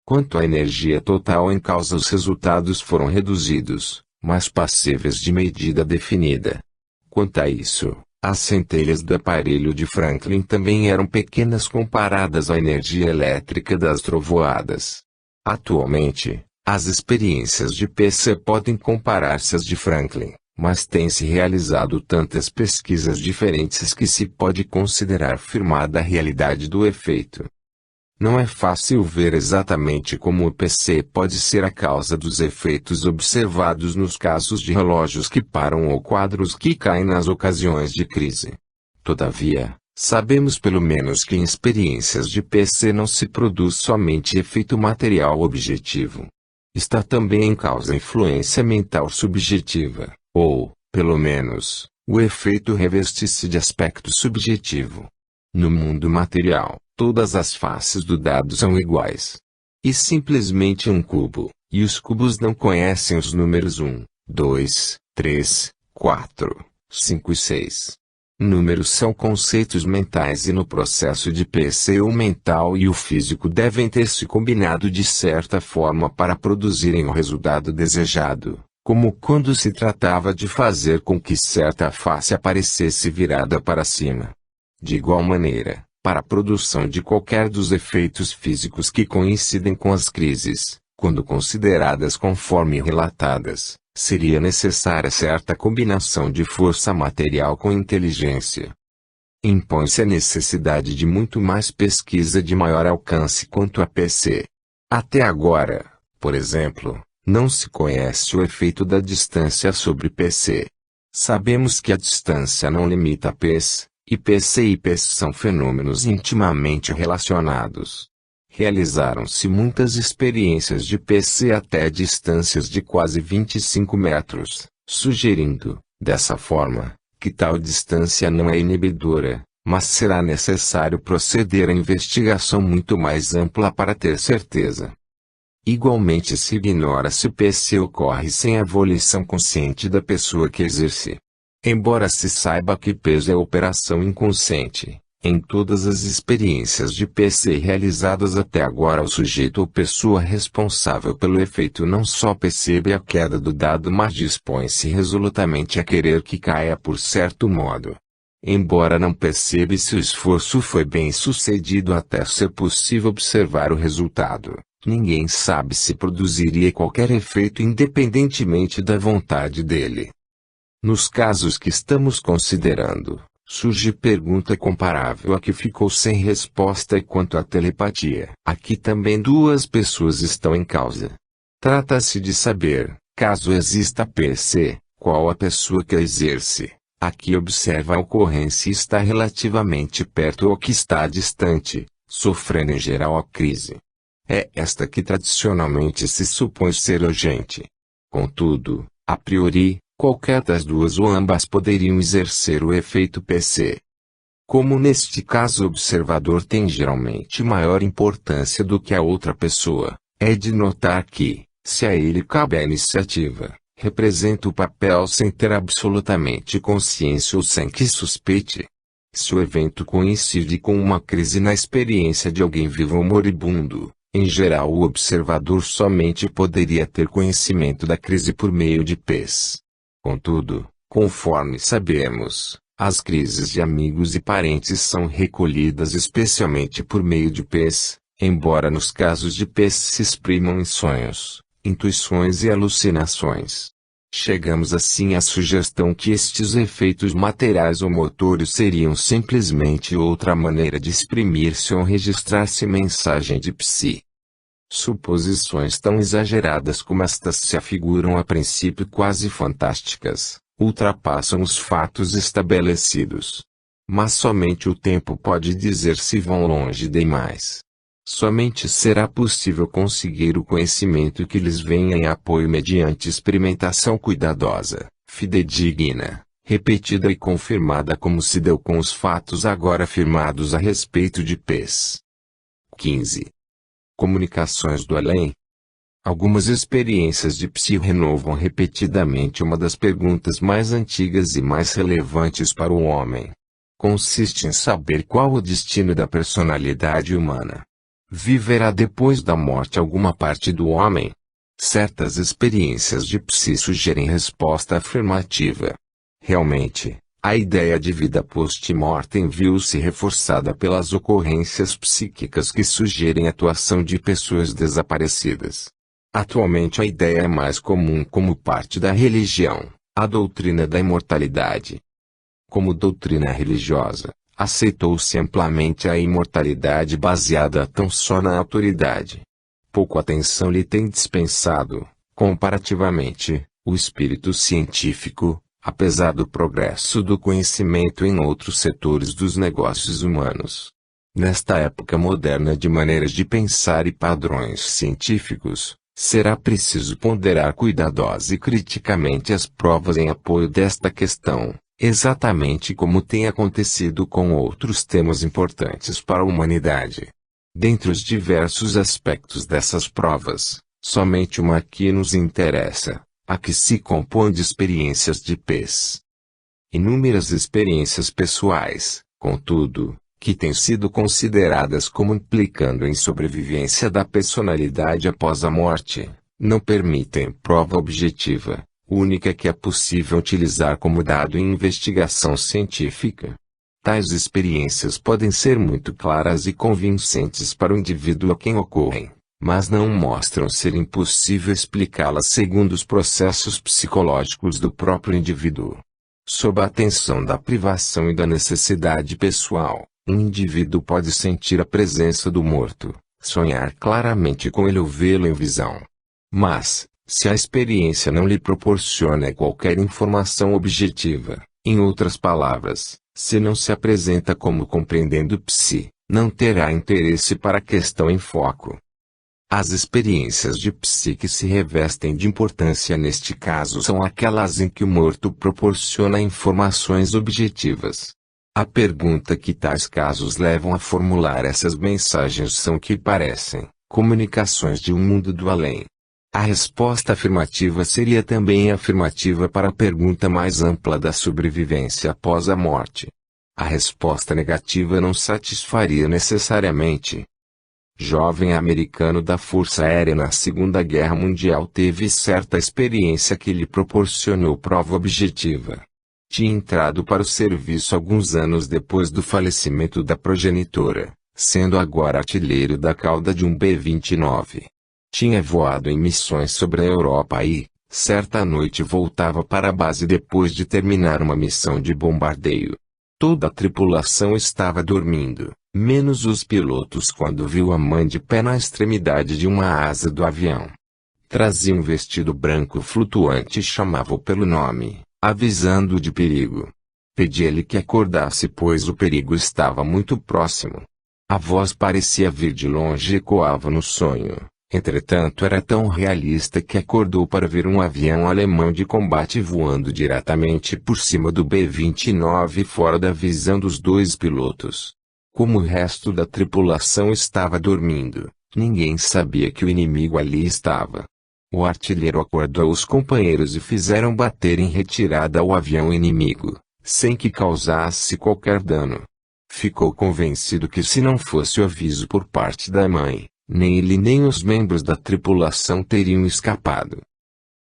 Quanto à energia total em causa, os resultados foram reduzidos, mas passíveis de medida definida. Quanto a isso, as centelhas do aparelho de Franklin também eram pequenas comparadas à energia elétrica das trovoadas. Atualmente, as experiências de PC podem comparar-se às de Franklin, mas tem-se realizado tantas pesquisas diferentes que se pode considerar firmada a realidade do efeito. Não é fácil ver exatamente como o PC pode ser a causa dos efeitos observados nos casos de relógios que param ou quadros que caem nas ocasiões de crise. Todavia, sabemos pelo menos que em experiências de PC não se produz somente efeito material objetivo. Está também em causa a influência mental subjetiva, ou, pelo menos, o efeito reveste-se de aspecto subjetivo. No mundo material, todas as faces do dado são iguais. E simplesmente um cubo, e os cubos não conhecem os números 1, 2, 3, 4, 5 e 6. Números são conceitos mentais e no processo de PC o mental e o físico devem ter se combinado de certa forma para produzirem o resultado desejado, como quando se tratava de fazer com que certa face aparecesse virada para cima. De igual maneira, para a produção de qualquer dos efeitos físicos que coincidem com as crises, quando consideradas conforme relatadas, seria necessária certa combinação de força material com inteligência. Impõe-se a necessidade de muito mais pesquisa de maior alcance quanto a PC. Até agora, por exemplo, não se conhece o efeito da distância sobre PC. Sabemos que a distância não limita P's, e PC e P's são fenômenos intimamente relacionados. Realizaram-se muitas experiências de PC até distâncias de quase 25 metros, sugerindo, dessa forma, que tal distância não é inibidora, mas será necessário proceder a investigação muito mais ampla para ter certeza. Igualmente se ignora se o PC ocorre sem a volição consciente da pessoa que exerce. Embora se saiba que peso é operação inconsciente, em todas as experiências de PC realizadas até agora o sujeito ou pessoa responsável pelo efeito não só percebe a queda do dado mas dispõe-se resolutamente a querer que caia por certo modo. Embora não perceba se o esforço foi bem sucedido até ser possível observar o resultado, ninguém sabe se produziria qualquer efeito independentemente da vontade dele. Nos casos que estamos considerando, surge pergunta comparável à que ficou sem resposta quanto à telepatia. Aqui também duas pessoas estão em causa. Trata-se de saber, caso exista PC, qual a pessoa que a exerce, a que observa a ocorrência e está relativamente perto ou que está distante, sofrendo em geral a crise. É esta que tradicionalmente se supõe ser urgente. Contudo, a priori, qualquer das duas ou ambas poderiam exercer o efeito PC. Como neste caso o observador tem geralmente maior importância do que a outra pessoa, é de notar que, se a ele cabe a iniciativa, representa o papel sem ter absolutamente consciência ou sem que suspeite. Se o evento coincide com uma crise na experiência de alguém vivo ou moribundo, em geral o observador somente poderia ter conhecimento da crise por meio de P's. Contudo, conforme sabemos, as crises de amigos e parentes são recolhidas especialmente por meio de P's, embora nos casos de P's se exprimam em sonhos, intuições e alucinações. Chegamos assim à sugestão que estes efeitos materiais ou motores seriam simplesmente outra maneira de exprimir-se ou registrar-se mensagem de psi. Suposições tão exageradas como estas se afiguram a princípio quase fantásticas, ultrapassam os fatos estabelecidos. Mas somente o tempo pode dizer se vão longe demais. Somente será possível conseguir o conhecimento que lhes venha em apoio mediante experimentação cuidadosa, fidedigna, repetida e confirmada como se deu com os fatos agora afirmados a respeito de P's. 15. Comunicações do além. Algumas experiências de psi renovam repetidamente uma das perguntas mais antigas e mais relevantes para o homem. Consiste em saber qual o destino da personalidade humana. Viverá depois da morte alguma parte do homem? Certas experiências de psi sugerem resposta afirmativa. Realmente, a ideia de vida post-mortem viu-se reforçada pelas ocorrências psíquicas que sugerem a atuação de pessoas desaparecidas. Atualmente a ideia é mais comum como parte da religião, a doutrina da imortalidade. Como doutrina religiosa, aceitou-se amplamente a imortalidade baseada tão só na autoridade. Pouco atenção lhe tem dispensado, comparativamente, o espírito científico, apesar do progresso do conhecimento em outros setores dos negócios humanos. Nesta época moderna de maneiras de pensar e padrões científicos, será preciso ponderar cuidadosa e criticamente as provas em apoio desta questão, exatamente como tem acontecido com outros temas importantes para a humanidade. Dentre os diversos aspectos dessas provas, somente uma aqui nos interessa, a que se compõe de experiências de pés. Inúmeras experiências pessoais, contudo, que têm sido consideradas como implicando em sobrevivência da personalidade após a morte, não permitem prova objetiva, única que é possível utilizar como dado em investigação científica. Tais experiências podem ser muito claras e convincentes para o indivíduo a quem ocorrem, mas não mostram ser impossível explicá-las segundo os processos psicológicos do próprio indivíduo. Sob a tensão da privação e da necessidade pessoal, um indivíduo pode sentir a presença do morto, sonhar claramente com ele ou vê-lo em visão. Mas, se a experiência não lhe proporciona qualquer informação objetiva, em outras palavras, se não se apresenta como compreendendo psi, não terá interesse para a questão em foco. As experiências de psi que se revestem de importância neste caso são aquelas em que o morto proporciona informações objetivas. A pergunta que tais casos levam a formular essas mensagens são que parecem comunicações de um mundo do além. A resposta afirmativa seria também afirmativa para a pergunta mais ampla da sobrevivência após a morte. A resposta negativa não satisfaria necessariamente. Jovem americano da Força Aérea na Segunda Guerra Mundial teve certa experiência que lhe proporcionou prova objetiva. Tinha entrado para o serviço alguns anos depois do falecimento da progenitora, sendo agora artilheiro da cauda de um B-29. Tinha voado em missões sobre a Europa e, certa noite voltava para a base depois de terminar uma missão de bombardeio. Toda a tripulação estava dormindo, menos os pilotos quando viu a mãe de pé na extremidade de uma asa do avião. Trazia um vestido branco flutuante e chamava-o pelo nome, avisando-o de perigo. Pedia-lhe que acordasse pois o perigo estava muito próximo. A voz parecia vir de longe e ecoava no sonho. Entretanto era tão realista que acordou para ver um avião alemão de combate voando diretamente por cima do B-29 fora da visão dos dois pilotos. Como o resto da tripulação estava dormindo, ninguém sabia que o inimigo ali estava. O artilheiro acordou os companheiros e fizeram bater em retirada o avião inimigo, sem que causasse qualquer dano. Ficou convencido que se não fosse o aviso por parte da mãe, nem ele nem os membros da tripulação teriam escapado.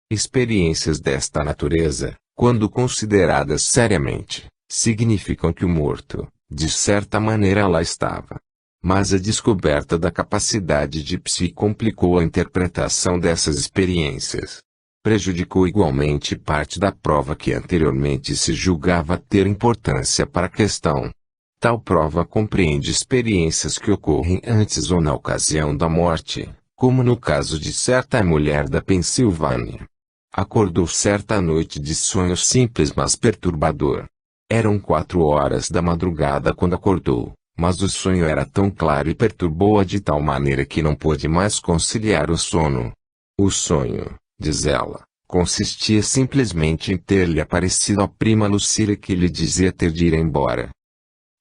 Experiências desta natureza, quando consideradas seriamente, significam que o morto, de certa maneira lá estava. Mas a descoberta da capacidade de psi complicou a interpretação dessas experiências. Prejudicou igualmente parte da prova que anteriormente se julgava ter importância para a questão. Tal prova compreende experiências que ocorrem antes ou na ocasião da morte, como no caso de certa mulher da Pensilvânia. Acordou certa noite de sonho simples mas perturbador. Eram 4 horas da madrugada quando acordou, mas o sonho era tão claro e perturbou-a de tal maneira que não pôde mais conciliar o sono. O sonho, diz ela, consistia simplesmente em ter-lhe aparecido a prima Lucille que lhe dizia ter de ir embora.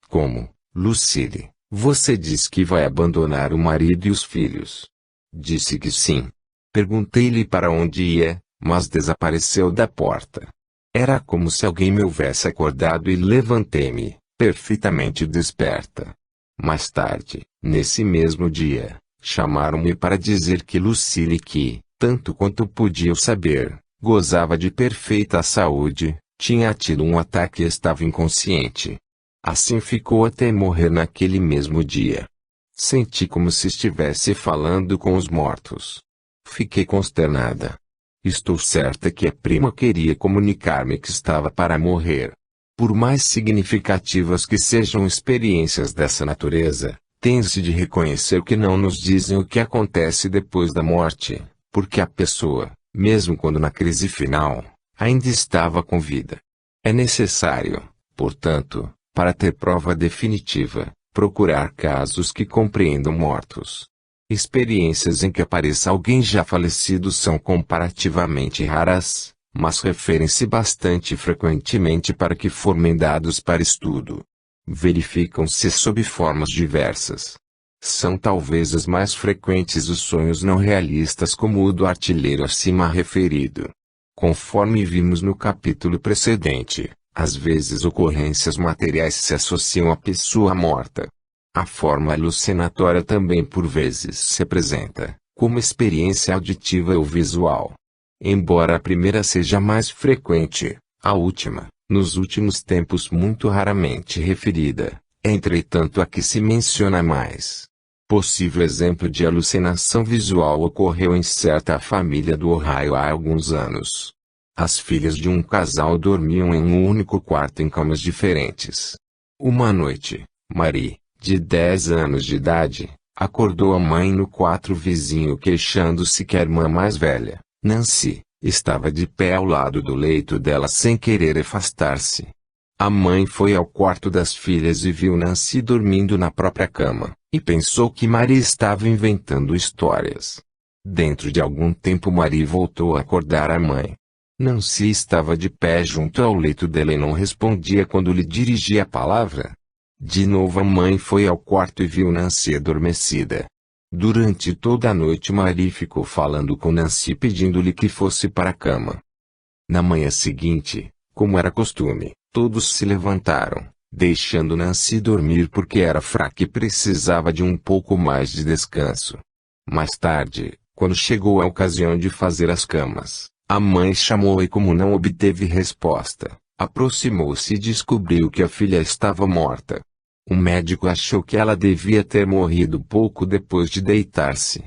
Como, Lucille, você diz que vai abandonar o marido e os filhos? Disse que sim. Perguntei-lhe para onde ia, mas desapareceu da porta. Era como se alguém me houvesse acordado e levantei-me, perfeitamente desperta. Mais tarde, nesse mesmo dia, Chamaram-me para dizer que Lucille, que, tanto quanto podia saber, gozava de perfeita saúde, tinha tido um ataque e estava inconsciente. Assim ficou até morrer naquele mesmo dia. Senti como se estivesse falando com os mortos. Fiquei consternada. Estou certa que a prima queria comunicar-me que estava para morrer. Por mais significativas que sejam experiências dessa natureza, tem-se de reconhecer que não nos dizem o que acontece depois da morte, porque a pessoa, mesmo quando na crise final, ainda estava com vida. É necessário, portanto, para ter prova definitiva, procurar casos que compreendam mortos. Experiências em que apareça alguém já falecido são comparativamente raras, mas referem-se bastante frequentemente para que formem dados para estudo. Verificam-se sob formas diversas. São talvez as mais frequentes os sonhos não realistas como o do artilheiro acima referido. Conforme vimos no capítulo precedente, às vezes ocorrências materiais se associam à pessoa morta. A forma alucinatória também por vezes se apresenta, como experiência auditiva ou visual. Embora a primeira seja mais frequente, a última, nos últimos tempos muito raramente referida, é entretanto a que se menciona mais. Possível exemplo de alucinação visual ocorreu em certa família do Ohio há alguns anos. As filhas de um casal dormiam em um único quarto em camas diferentes. Uma noite, Marie, de 10 anos de idade, acordou a mãe no quarto vizinho queixando-se que a irmã mais velha, Nancy, estava de pé ao lado do leito dela sem querer afastar-se. A mãe foi ao quarto das filhas e viu Nancy dormindo na própria cama, e pensou que Marie estava inventando histórias. Dentro de algum tempo Marie voltou a acordar a mãe. Nancy estava de pé junto ao leito dela e não respondia quando lhe dirigia a palavra. De novo a mãe foi ao quarto e viu Nancy adormecida. Durante toda a noite Marie ficou falando com Nancy pedindo-lhe que fosse para a cama. Na manhã seguinte, como era costume, todos se levantaram, deixando Nancy dormir porque era fraca e precisava de um pouco mais de descanso. Mais tarde, quando chegou a ocasião de fazer as camas, a mãe chamou e como não obteve resposta, aproximou-se e descobriu que a filha estava morta. O médico achou que ela devia ter morrido pouco depois de deitar-se.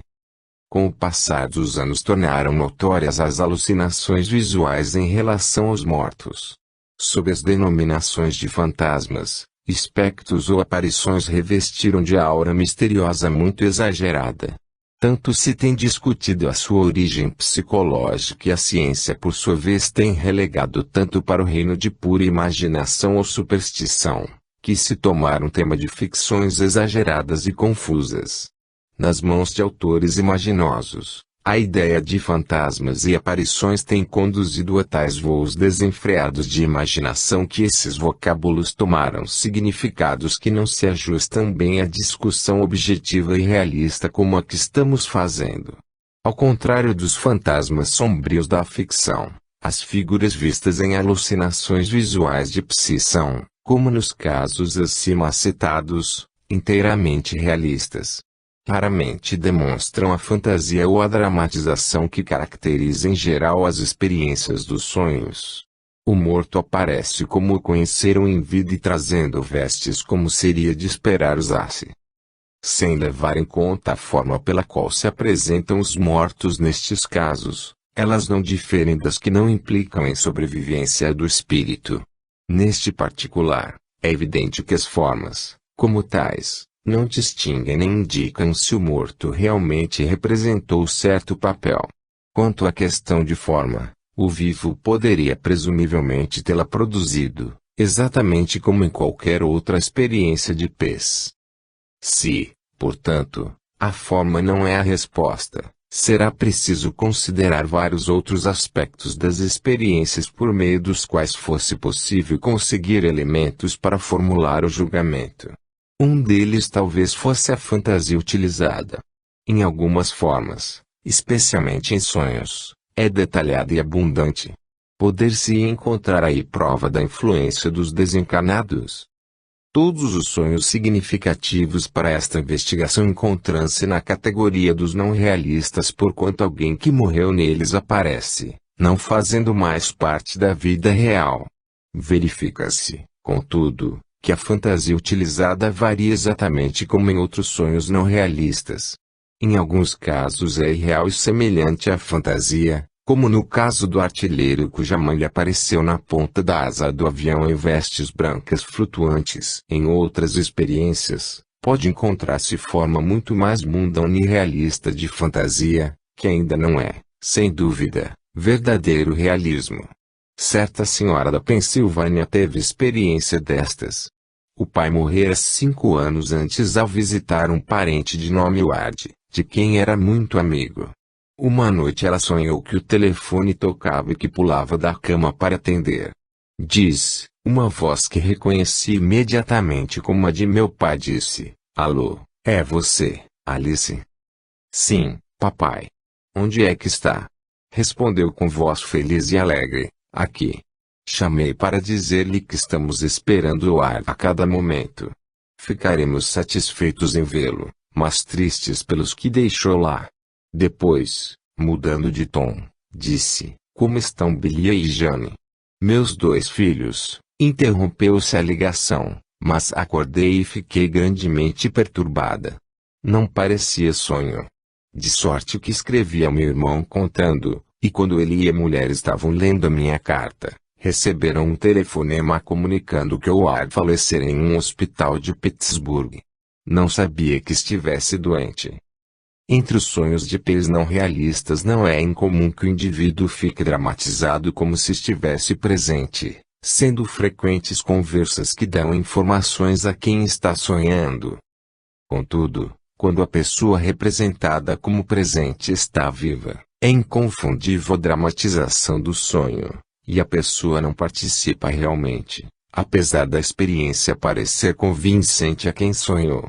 Com o passar dos anos tornaram notórias as alucinações visuais em relação aos mortos. Sob as denominações de fantasmas, espectros ou aparições revestiram de aura misteriosa muito exagerada. Tanto se tem discutido a sua origem psicológica e a ciência por sua vez tem relegado tanto para o reino de pura imaginação ou superstição, que se tomaram tema de ficções exageradas e confusas. Nas mãos de autores imaginosos, a ideia de fantasmas e aparições tem conduzido a tais voos desenfreados de imaginação que esses vocábulos tomaram significados que não se ajustam bem à discussão objetiva e realista como a que estamos fazendo. Ao contrário dos fantasmas sombrios da ficção, as figuras vistas em alucinações visuais de psi são, como nos casos acima citados, inteiramente realistas. Raramente demonstram a fantasia ou a dramatização que caracteriza em geral as experiências dos sonhos. O morto aparece como o conheceram em vida e trazendo vestes como seria de esperar usasse. Sem levar em conta a forma pela qual se apresentam os mortos nestes casos, elas não diferem das que não implicam em sobrevivência do espírito. Neste particular, é evidente que as formas, como tais, não distinguem nem indicam se o morto realmente representou certo papel. Quanto à questão de forma, o vivo poderia presumivelmente tê-la produzido, exatamente como em qualquer outra experiência de pez. Se, portanto, a forma não é a resposta, será preciso considerar vários outros aspectos das experiências por meio dos quais fosse possível conseguir elementos para formular o julgamento. Um deles talvez fosse a fantasia utilizada. Em algumas formas, especialmente em sonhos, é detalhada e abundante. Poder-se encontrar aí prova da influência dos desencarnados. Todos os sonhos significativos para esta investigação encontram-se na categoria dos não realistas porquanto alguém que morreu neles aparece, não fazendo mais parte da vida real. Verifica-se, contudo, que a fantasia utilizada varia exatamente como em outros sonhos não realistas. Em alguns casos é irreal e semelhante à fantasia, como no caso do artilheiro cuja mãe lhe apareceu na ponta da asa do avião em vestes brancas flutuantes. Em outras experiências, pode encontrar-se forma muito mais mundana e realista de fantasia, que ainda não é, sem dúvida, verdadeiro realismo. Certa senhora da Pensilvânia teve experiência destas. O pai morrera 5 anos antes ao visitar um parente de nome Ward, de quem era muito amigo. Uma noite ela sonhou que o telefone tocava e que pulava da cama para atender. Diz, uma voz que reconheci imediatamente como a de meu pai disse, alô, é você, Alice? Sim, papai. Onde é que está? Respondeu com voz feliz e alegre, aqui. Chamei para dizer-lhe que estamos esperando o ar a cada momento. Ficaremos satisfeitos em vê-lo, mas tristes pelos que deixou lá. Depois, mudando de tom, disse, como estão Billy e Jane? Meus 2 filhos, interrompeu-se a ligação, mas acordei e fiquei grandemente perturbada. Não parecia sonho. De sorte que escrevi ao meu irmão contando, e quando ele e a mulher estavam lendo a minha carta, receberam um telefonema comunicando que o Ward falecera em um hospital de Pittsburgh. Não sabia que estivesse doente. Entre os sonhos de pais não realistas não é incomum que o indivíduo fique dramatizado como se estivesse presente, sendo frequentes conversas que dão informações a quem está sonhando. Contudo, quando a pessoa representada como presente está viva, é inconfundível a dramatização do sonho, e a pessoa não participa realmente, apesar da experiência parecer convincente a quem sonhou.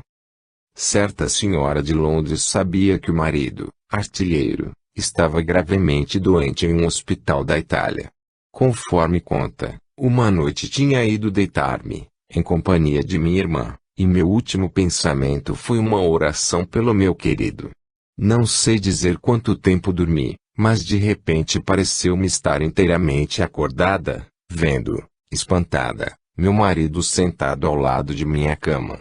Certa senhora de Londres sabia que o marido, artilheiro, estava gravemente doente em um hospital da Itália. Conforme conta, uma noite tinha ido deitar-me, em companhia de minha irmã, e meu último pensamento foi uma oração pelo meu querido. Não sei dizer quanto tempo dormi, mas de repente pareceu-me estar inteiramente acordada, vendo, espantada, meu marido sentado ao lado de minha cama.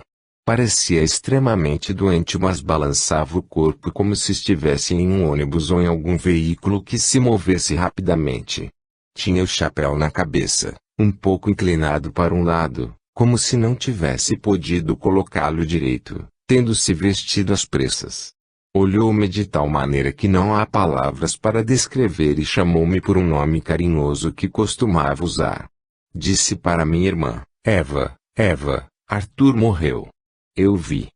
Parecia extremamente doente, mas balançava o corpo como se estivesse em um ônibus ou em algum veículo que se movesse rapidamente. Tinha o chapéu na cabeça, um pouco inclinado para um lado, como se não tivesse podido colocá-lo direito, tendo-se vestido às pressas. Olhou-me de tal maneira que não há palavras para descrever e chamou-me por um nome carinhoso que costumava usar. Disse para minha irmã, Eva, Arthur morreu. Eu vi.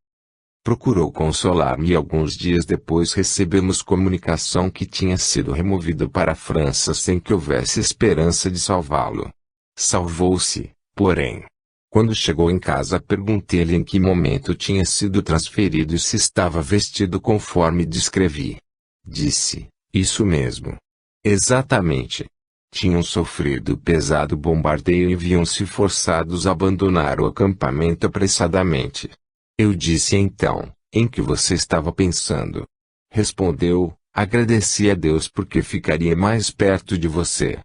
Procurou consolar-me e alguns dias depois recebemos comunicação que tinha sido removido para a França sem que houvesse esperança de salvá-lo. Salvou-se, porém. Quando chegou em casa perguntei-lhe em que momento tinha sido transferido e se estava vestido conforme descrevi. Disse, isso mesmo. Exatamente. Tinham sofrido pesado bombardeio e viam-se forçados a abandonar o acampamento apressadamente. Eu disse então, em que você estava pensando? Respondeu, agradeci a Deus porque ficaria mais perto de você.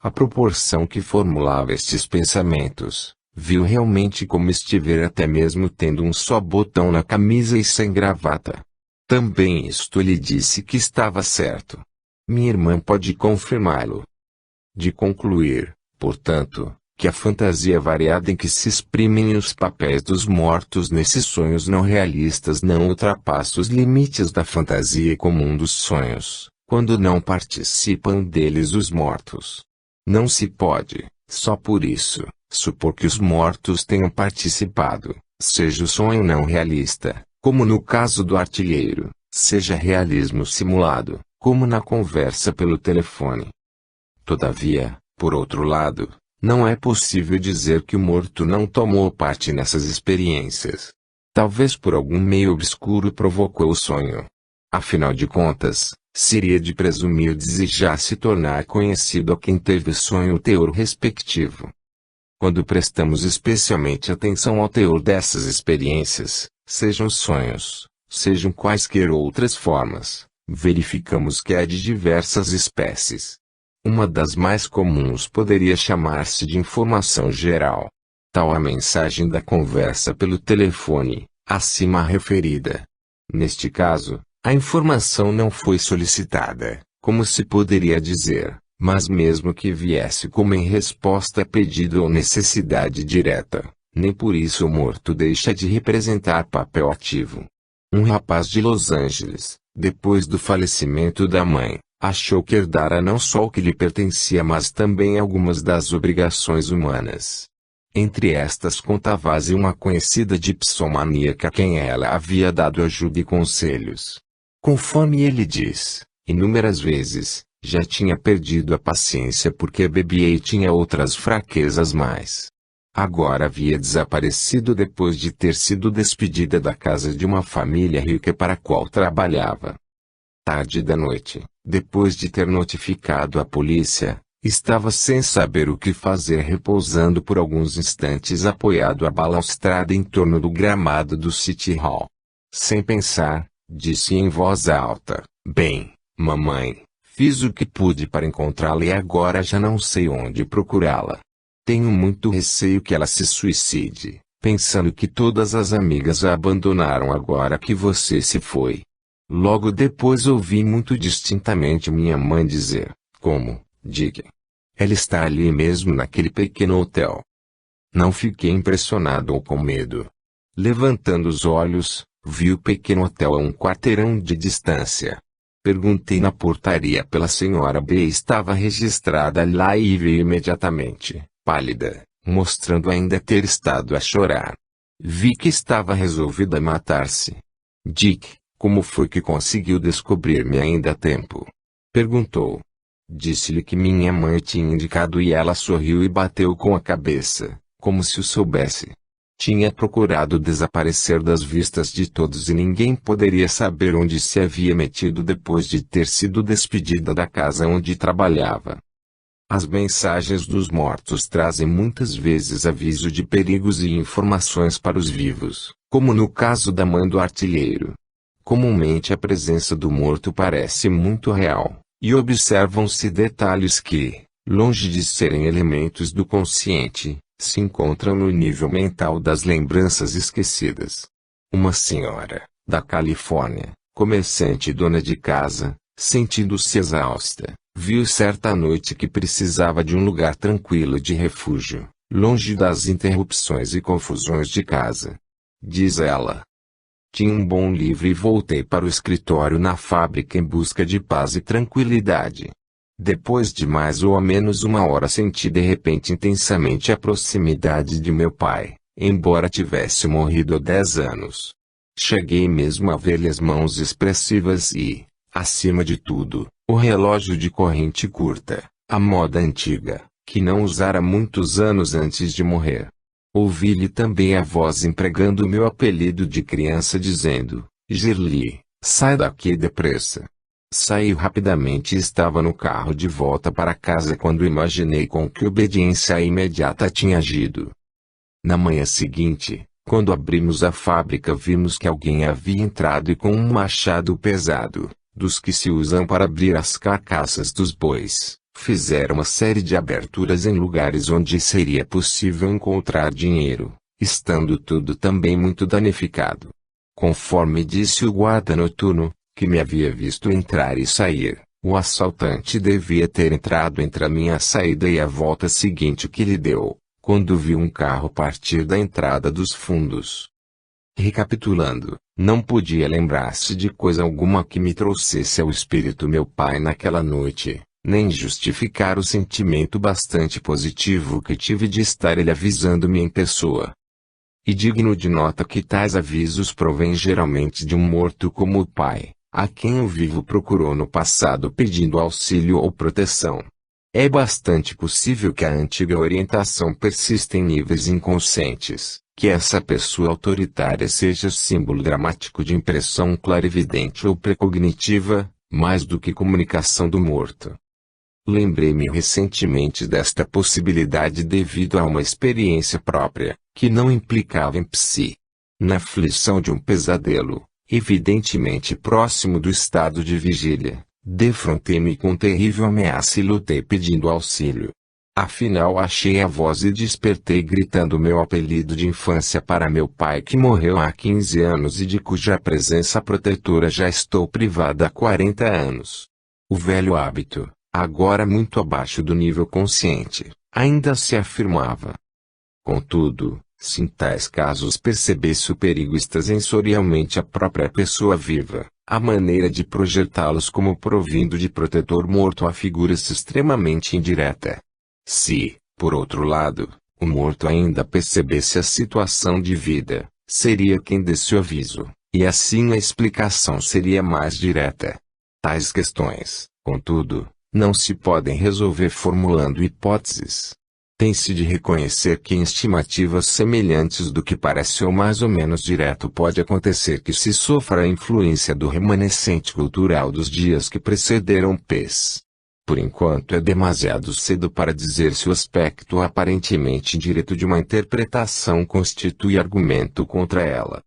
À proporção que formulava estes pensamentos, viu realmente como estiver até mesmo tendo um só botão na camisa e sem gravata. Também isto lhe disse que estava certo. Minha irmã pode confirmá-lo. De concluir, portanto, que a fantasia variada em que se exprimem os papéis dos mortos nesses sonhos não realistas não ultrapassa os limites da fantasia comum dos sonhos, quando não participam deles os mortos. Não se pode, só por isso, supor que os mortos tenham participado, seja o sonho não realista, como no caso do artilheiro, seja realismo simulado, como na conversa pelo telefone. Todavia, por outro lado, não é possível dizer que o morto não tomou parte nessas experiências. Talvez por algum meio obscuro provocou o sonho. Afinal de contas, seria de presumir desejar se tornar conhecido a quem teve o sonho o teor respectivo. Quando prestamos especialmente atenção ao teor dessas experiências, sejam sonhos, sejam quaisquer outras formas, verificamos que é de diversas espécies. Uma das mais comuns poderia chamar-se de informação geral. Tal a mensagem da conversa pelo telefone, acima referida. Neste caso, a informação não foi solicitada, como se poderia dizer, mas mesmo que viesse como em resposta a pedido ou necessidade direta, nem por isso o morto deixa de representar papel ativo. Um rapaz de Los Angeles, depois do falecimento da mãe, achou que herdara não só o que lhe pertencia mas também algumas das obrigações humanas. Entre estas contava-se uma conhecida dipsomaníaca a quem ela havia dado ajuda e conselhos. Conforme ele diz, inúmeras vezes, já tinha perdido a paciência porque bebia e tinha outras fraquezas mais. Agora havia desaparecido depois de ter sido despedida da casa de uma família rica para a qual trabalhava. Tarde da noite, depois de ter notificado a polícia, estava sem saber o que fazer repousando por alguns instantes apoiado à balaustrada em torno do gramado do City Hall. Sem pensar, disse em voz alta, "Bem, mamãe, fiz o que pude para encontrá-la e agora já não sei onde procurá-la. Tenho muito receio que ela se suicide, pensando que todas as amigas a abandonaram agora que você se foi." Logo depois ouvi muito distintamente minha mãe dizer, "Como, Dick? Ela está ali mesmo naquele pequeno hotel." Não fiquei impressionado ou com medo. Levantando os olhos, vi o pequeno hotel a um quarteirão de distância. Perguntei na portaria pela senhora B. Estava registrada lá e veio imediatamente, pálida, mostrando ainda ter estado a chorar. Vi que estava resolvida a matar-se. "Dick, como foi que conseguiu descobrir-me ainda a tempo?" perguntou. Disse-lhe que minha mãe tinha indicado e ela sorriu e bateu com a cabeça, como se o soubesse. Tinha procurado desaparecer das vistas de todos e ninguém poderia saber onde se havia metido depois de ter sido despedida da casa onde trabalhava. As mensagens dos mortos trazem muitas vezes aviso de perigos e informações para os vivos, como no caso da mãe do artilheiro. Comumente a presença do morto parece muito real, e observam-se detalhes que, longe de serem elementos do consciente, se encontram no nível mental das lembranças esquecidas. Uma senhora, da Califórnia, comerciante e dona de casa, sentindo-se exausta, viu certa noite que precisava de um lugar tranquilo de refúgio, longe das interrupções e confusões de casa. Diz ela: "Tinha um bom livro e voltei para o escritório na fábrica em busca de paz e tranquilidade. Depois de mais ou menos uma hora senti de repente intensamente a proximidade de meu pai, embora tivesse morrido há 10 anos. Cheguei mesmo a ver-lhe as mãos expressivas e, acima de tudo, o relógio de corrente curta, a moda antiga, que não usara muitos anos antes de morrer. Ouvi-lhe também a voz empregando o meu apelido de criança dizendo, 'Girli, sai daqui depressa.' Saí rapidamente e estava no carro de volta para casa quando imaginei com que obediência imediata tinha agido. Na manhã seguinte, quando abrimos a fábrica vimos que alguém havia entrado e com um machado pesado, dos que se usam para abrir as carcaças dos bois, fizeram uma série de aberturas em lugares onde seria possível encontrar dinheiro, estando tudo também muito danificado. Conforme disse o guarda noturno, que me havia visto entrar e sair, o assaltante devia ter entrado entre a minha saída e a volta seguinte que lhe deu, quando viu um carro partir da entrada dos fundos. Recapitulando, não podia lembrar-se de coisa alguma que me trouxesse ao espírito meu pai naquela noite, nem justificar o sentimento bastante positivo que tive de estar ele avisando-me em pessoa. E digno de nota que tais avisos provêm geralmente de um morto como o pai, a quem o vivo procurou no passado pedindo auxílio ou proteção. É bastante possível que a antiga orientação persista em níveis inconscientes, que essa pessoa autoritária seja símbolo dramático de impressão clarividente ou precognitiva, mais do que comunicação do morto. Lembrei-me recentemente desta possibilidade devido a uma experiência própria, que não implicava em psi. Na aflição de um pesadelo, evidentemente próximo do estado de vigília, defrontei-me com terrível ameaça e lutei pedindo auxílio. Afinal achei a voz e despertei gritando meu apelido de infância para meu pai que morreu há 15 anos e de cuja presença protetora já estou privada há 40 anos. O velho hábito, agora muito abaixo do nível consciente, ainda se afirmava. Contudo, se em tais casos percebesse o perigo está sensorialmente a própria pessoa viva, a maneira de projetá-los como provindo de protetor morto afigura-se extremamente indireta. Se, por outro lado, o morto ainda percebesse a situação de vida, seria quem desse o aviso, e assim a explicação seria mais direta. Tais questões, contudo, não se podem resolver formulando hipóteses. Tem-se de reconhecer que em estimativas semelhantes do que parece ou mais ou menos direto pode acontecer que se sofra a influência do remanescente cultural dos dias que precederam Pes. Por enquanto é demasiado cedo para dizer se o aspecto aparentemente indireto de uma interpretação constitui argumento contra ela.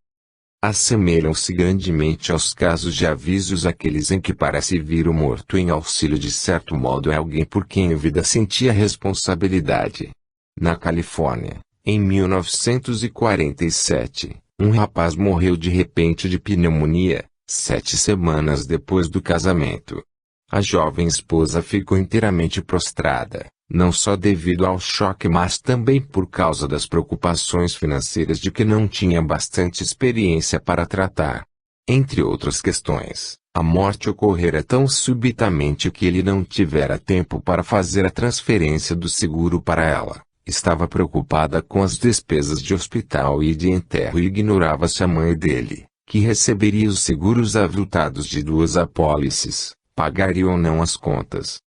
Assemelham-se grandemente aos casos de avisos aqueles em que parece vir o morto em auxílio de certo modo é alguém por quem a vida sentia responsabilidade. Na Califórnia, em 1947, um rapaz morreu de repente de pneumonia, 7 semanas depois do casamento. A jovem esposa ficou inteiramente prostrada, não só devido ao choque mas também por causa das preocupações financeiras de que não tinha bastante experiência para tratar. Entre outras questões, a morte ocorrera tão subitamente que ele não tivera tempo para fazer a transferência do seguro para ela. Estava preocupada com as despesas de hospital e de enterro e ignorava se a mãe dele, que receberia os seguros avultados de 2 apólices, pagaria ou não as contas.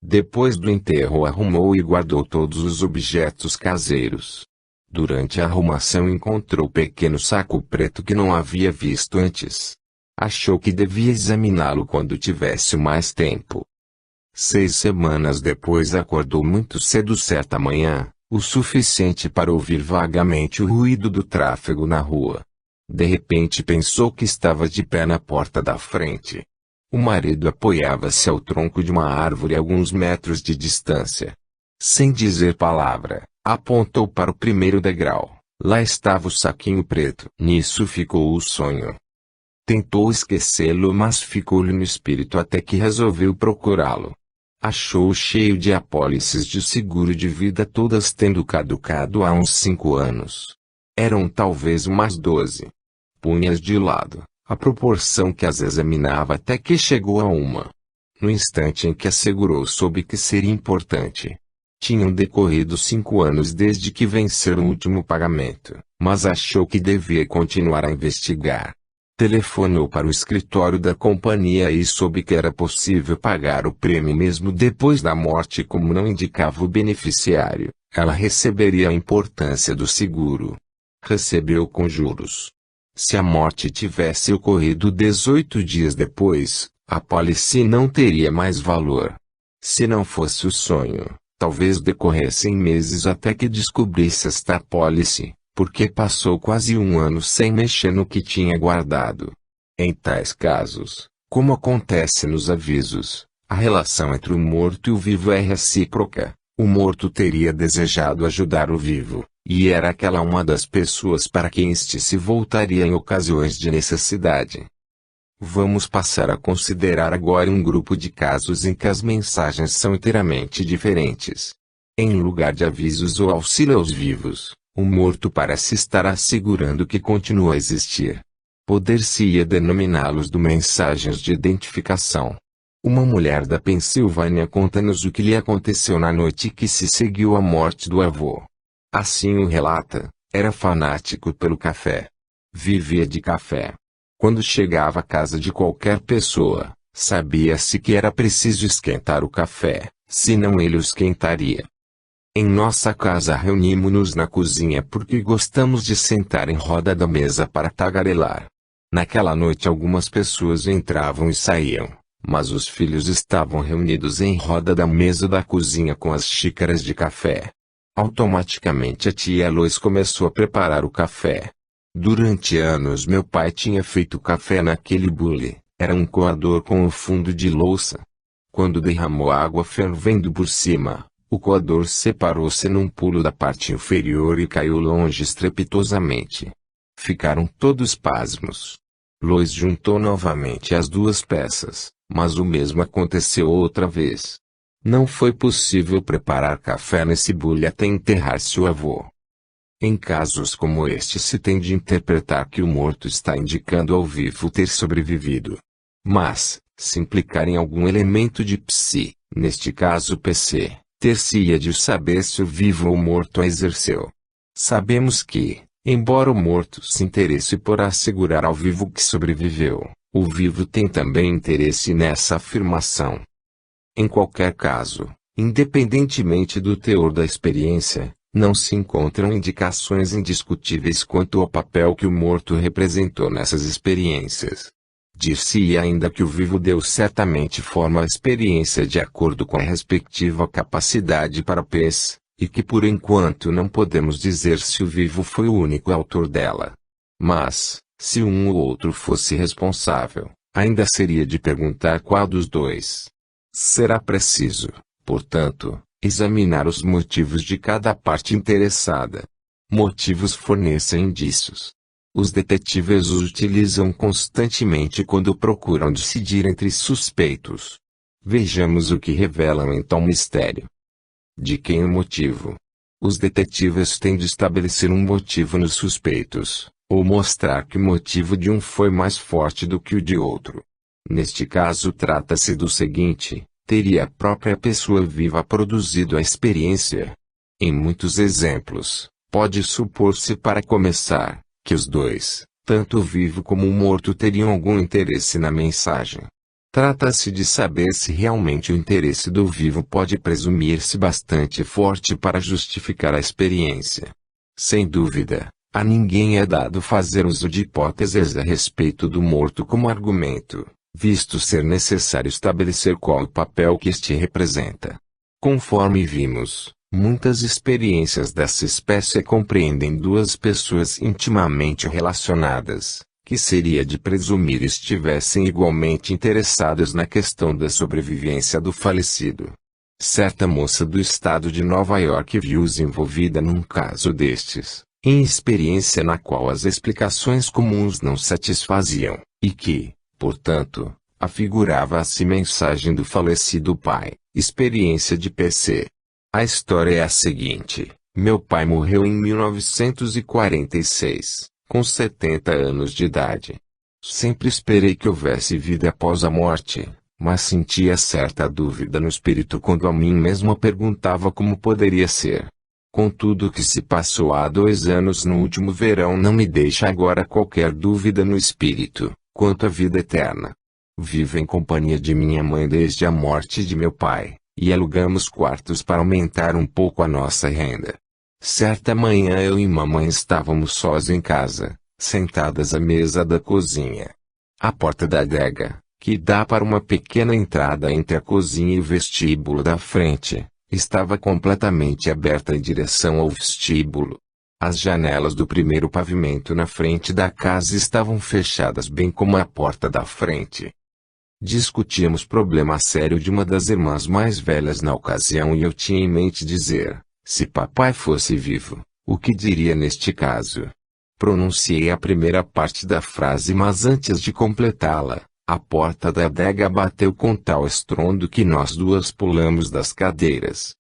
Depois do enterro arrumou e guardou todos os objetos caseiros. Durante a arrumação encontrou pequeno saco preto que não havia visto antes. Achou que devia examiná-lo quando tivesse mais tempo. 6 semanas depois acordou muito cedo certa manhã, o suficiente para ouvir vagamente o ruído do tráfego na rua. De repente pensou que estava de pé na porta da frente. O marido apoiava-se ao tronco de uma árvore a alguns metros de distância. Sem dizer palavra, apontou para o primeiro degrau. Lá estava o saquinho preto. Nisso ficou o sonho. Tentou esquecê-lo mas ficou-lhe no espírito até que resolveu procurá-lo. Achou-o cheio de apólices de seguro de vida todas tendo caducado há uns 5 anos. Eram talvez umas 12. Punhas de lado, a proporção que as examinava até que chegou a uma. No instante em que assegurou soube que seria importante. Tinham decorrido 5 anos desde que venceram o último pagamento, mas achou que devia continuar a investigar. Telefonou para o escritório da companhia e soube que era possível pagar o prêmio mesmo depois da morte como não indicava o beneficiário, ela receberia a importância do seguro. Recebeu com juros. Se a morte tivesse ocorrido 18 dias depois, a apólice não teria mais valor. Se não fosse o sonho, talvez decorressem meses até que descobrisse esta apólice, porque passou quase 1 ano sem mexer no que tinha guardado. Em tais casos, como acontece nos avisos, a relação entre o morto e o vivo é recíproca. O morto teria desejado ajudar o vivo, e era aquela uma das pessoas para quem este se voltaria em ocasiões de necessidade. Vamos passar a considerar agora um grupo de casos em que as mensagens são inteiramente diferentes. Em lugar de avisos ou auxílio aos vivos, o morto parece estar assegurando que continua a existir. Poder-se-ia denominá-los de mensagens de identificação. Uma mulher da Pensilvânia conta-nos o que lhe aconteceu na noite que se seguiu à morte do avô. Assim o relata, era fanático pelo café. Vivia de café. Quando chegava à casa de qualquer pessoa, sabia-se que era preciso esquentar o café, senão ele o esquentaria. Em nossa casa reunimos-nos na cozinha porque gostamos de sentar em roda da mesa para tagarelar. Naquela noite algumas pessoas entravam e saíam, mas os filhos estavam reunidos em roda da mesa da cozinha com as xícaras de café. Automaticamente a tia Lois começou a preparar o café. Durante anos meu pai tinha feito café naquele bule, era um coador com o fundo de louça. Quando derramou água fervendo por cima, o coador separou-se num pulo da parte inferior e caiu longe estrepitosamente. Ficaram todos pasmos. Lois juntou novamente as duas peças, mas o mesmo aconteceu outra vez. Não foi possível preparar café nesse bule até enterrar seu avô. Em casos como este se tem de interpretar que o morto está indicando ao vivo ter sobrevivido. Mas, se implicar em algum elemento de psi, neste caso PC, ter-se-ia de saber se o vivo ou morto a exerceu. Sabemos que, embora o morto se interesse por assegurar ao vivo que sobreviveu, o vivo tem também interesse nessa afirmação. Em qualquer caso, independentemente do teor da experiência, não se encontram indicações indiscutíveis quanto ao papel que o morto representou nessas experiências. Dir-se-ia ainda que o vivo deu certamente forma à experiência de acordo com a respectiva capacidade para PES, e que por enquanto não podemos dizer se o vivo foi o único autor dela. Mas, se um ou outro fosse responsável, ainda seria de perguntar qual dos dois. Será preciso, portanto, examinar os motivos de cada parte interessada. Motivos fornecem indícios. Os detetives os utilizam constantemente quando procuram decidir entre suspeitos. Vejamos o que revelam em tal mistério. De quem o motivo? Os detetives têm de estabelecer um motivo nos suspeitos, ou mostrar que o motivo de um foi mais forte do que o de outro. Neste caso trata-se do seguinte: teria a própria pessoa viva produzido a experiência? Em muitos exemplos, pode supor-se para começar, que os dois, tanto o vivo como o morto teriam algum interesse na mensagem. Trata-se de saber se realmente o interesse do vivo pode presumir-se bastante forte para justificar a experiência. Sem dúvida, a ninguém é dado fazer uso de hipóteses a respeito do morto como argumento, visto ser necessário estabelecer qual o papel que este representa. Conforme vimos, muitas experiências dessa espécie compreendem duas pessoas intimamente relacionadas, que seria de presumir estivessem igualmente interessadas na questão da sobrevivência do falecido. Certa moça do estado de Nova York viu-se envolvida num caso destes, em experiência na qual as explicações comuns não satisfaziam, e que, portanto, afigurava-se mensagem do falecido pai, experiência de PC. A história é a seguinte: meu pai morreu em 1946, com 70 anos de idade. Sempre esperei que houvesse vida após a morte, mas sentia certa dúvida no espírito quando a mim mesmo perguntava como poderia ser. Contudo, o que se passou há 2 anos no último verão não me deixa agora qualquer dúvida no espírito, quanto à vida eterna. Vivo em companhia de minha mãe desde a morte de meu pai, e alugamos quartos para aumentar um pouco a nossa renda. Certa manhã eu e mamãe estávamos sós em casa, sentadas à mesa da cozinha. A porta da adega, que dá para uma pequena entrada entre a cozinha e o vestíbulo da frente, estava completamente aberta em direção ao vestíbulo. As janelas do primeiro pavimento na frente da casa estavam fechadas, bem como a porta da frente. Discutíamos problema sério de uma das irmãs mais velhas na ocasião e eu tinha em mente dizer: se papai fosse vivo, o que diria neste caso? Pronunciei a primeira parte da frase, mas antes de completá-la, a porta da adega bateu com tal estrondo que nós duas pulamos das cadeiras.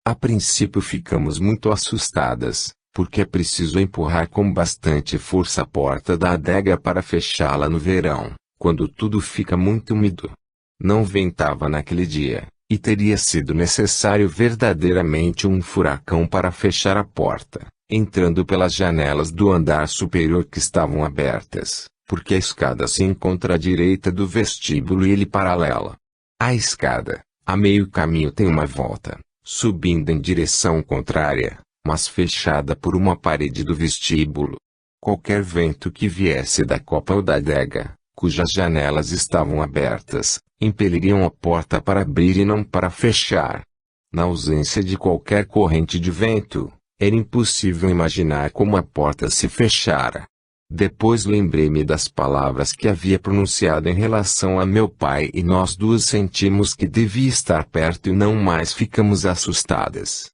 A princípio ficamos muito assustadas, porque é preciso empurrar com bastante força a porta da adega para fechá-la no verão, quando tudo fica muito úmido. Não ventava naquele dia, e teria sido necessário verdadeiramente um furacão para fechar a porta, entrando pelas janelas do andar superior que estavam abertas, porque a escada se encontra à direita do vestíbulo e ele paralela. A escada, a meio caminho, tem uma volta, subindo em direção contrária, mas fechada por uma parede do vestíbulo. Qualquer vento que viesse da copa ou da adega, cujas janelas estavam abertas, impeliriam a porta para abrir e não para fechar. Na ausência de qualquer corrente de vento, era impossível imaginar como a porta se fechara. Depois lembrei-me das palavras que havia pronunciado em relação a meu pai e nós duas sentimos que devia estar perto e não mais ficamos assustadas.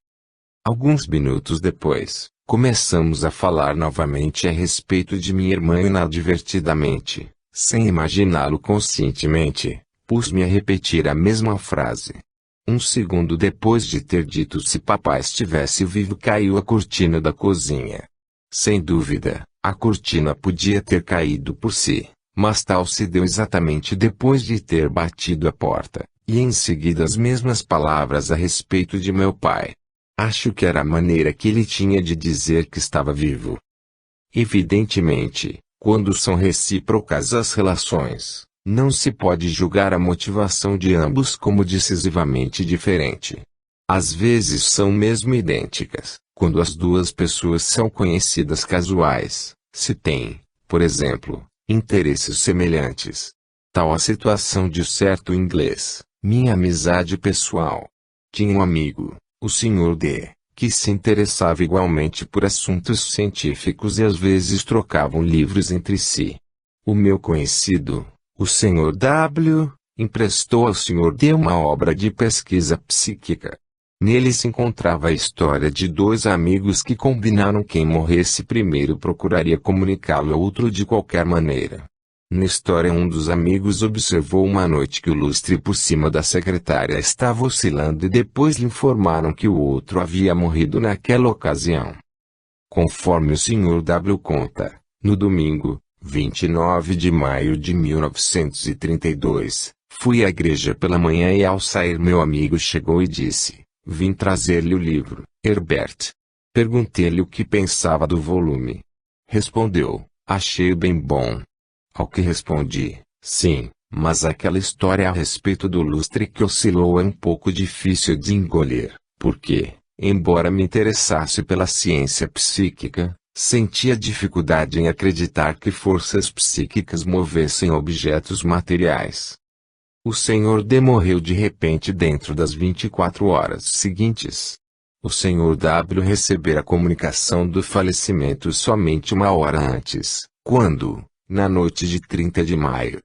Alguns minutos depois, começamos a falar novamente a respeito de minha irmã inadvertidamente, sem imaginá-lo conscientemente, pus-me a repetir a mesma frase. Um segundo depois de ter dito se papai estivesse vivo caiu a cortina da cozinha. Sem dúvida, a cortina podia ter caído por si, mas tal se deu exatamente depois de ter batido a porta, e em seguida as mesmas palavras a respeito de meu pai. Acho que era a maneira que ele tinha de dizer que estava vivo. Evidentemente, quando são recíprocas as relações, não se pode julgar a motivação de ambos como decisivamente diferente. Às vezes são mesmo idênticas, quando as duas pessoas são conhecidas casuais, se têm, por exemplo, interesses semelhantes. Tal a situação de certo inglês, minha amizade pessoal. Tinha um amigo, o Sr. D, que se interessava igualmente por assuntos científicos e às vezes trocavam livros entre si. O meu conhecido, o Sr. W, emprestou ao Sr. D uma obra de pesquisa psíquica. Nele se encontrava a história de dois amigos que combinaram quem morresse primeiro procuraria comunicá-lo ao outro de qualquer maneira. Na história um dos amigos observou uma noite que o lustre por cima da secretária estava oscilando e depois lhe informaram que o outro havia morrido naquela ocasião. Conforme o Sr. W conta, no domingo, 29 de maio de 1932, fui à igreja pela manhã e ao sair meu amigo chegou e disse, vim trazer-lhe o livro, Herbert. Perguntei-lhe o que pensava do volume. Respondeu, achei-o bem bom. Ao que respondi, sim, mas aquela história a respeito do lustre que oscilou é um pouco difícil de engolir, porque, embora me interessasse pela ciência psíquica, sentia dificuldade em acreditar que forças psíquicas movessem objetos materiais. O Sr. D morreu de repente dentro das 24 horas seguintes. O Sr. W recebera a comunicação do falecimento somente uma hora antes, quando, na noite de 30 de maio,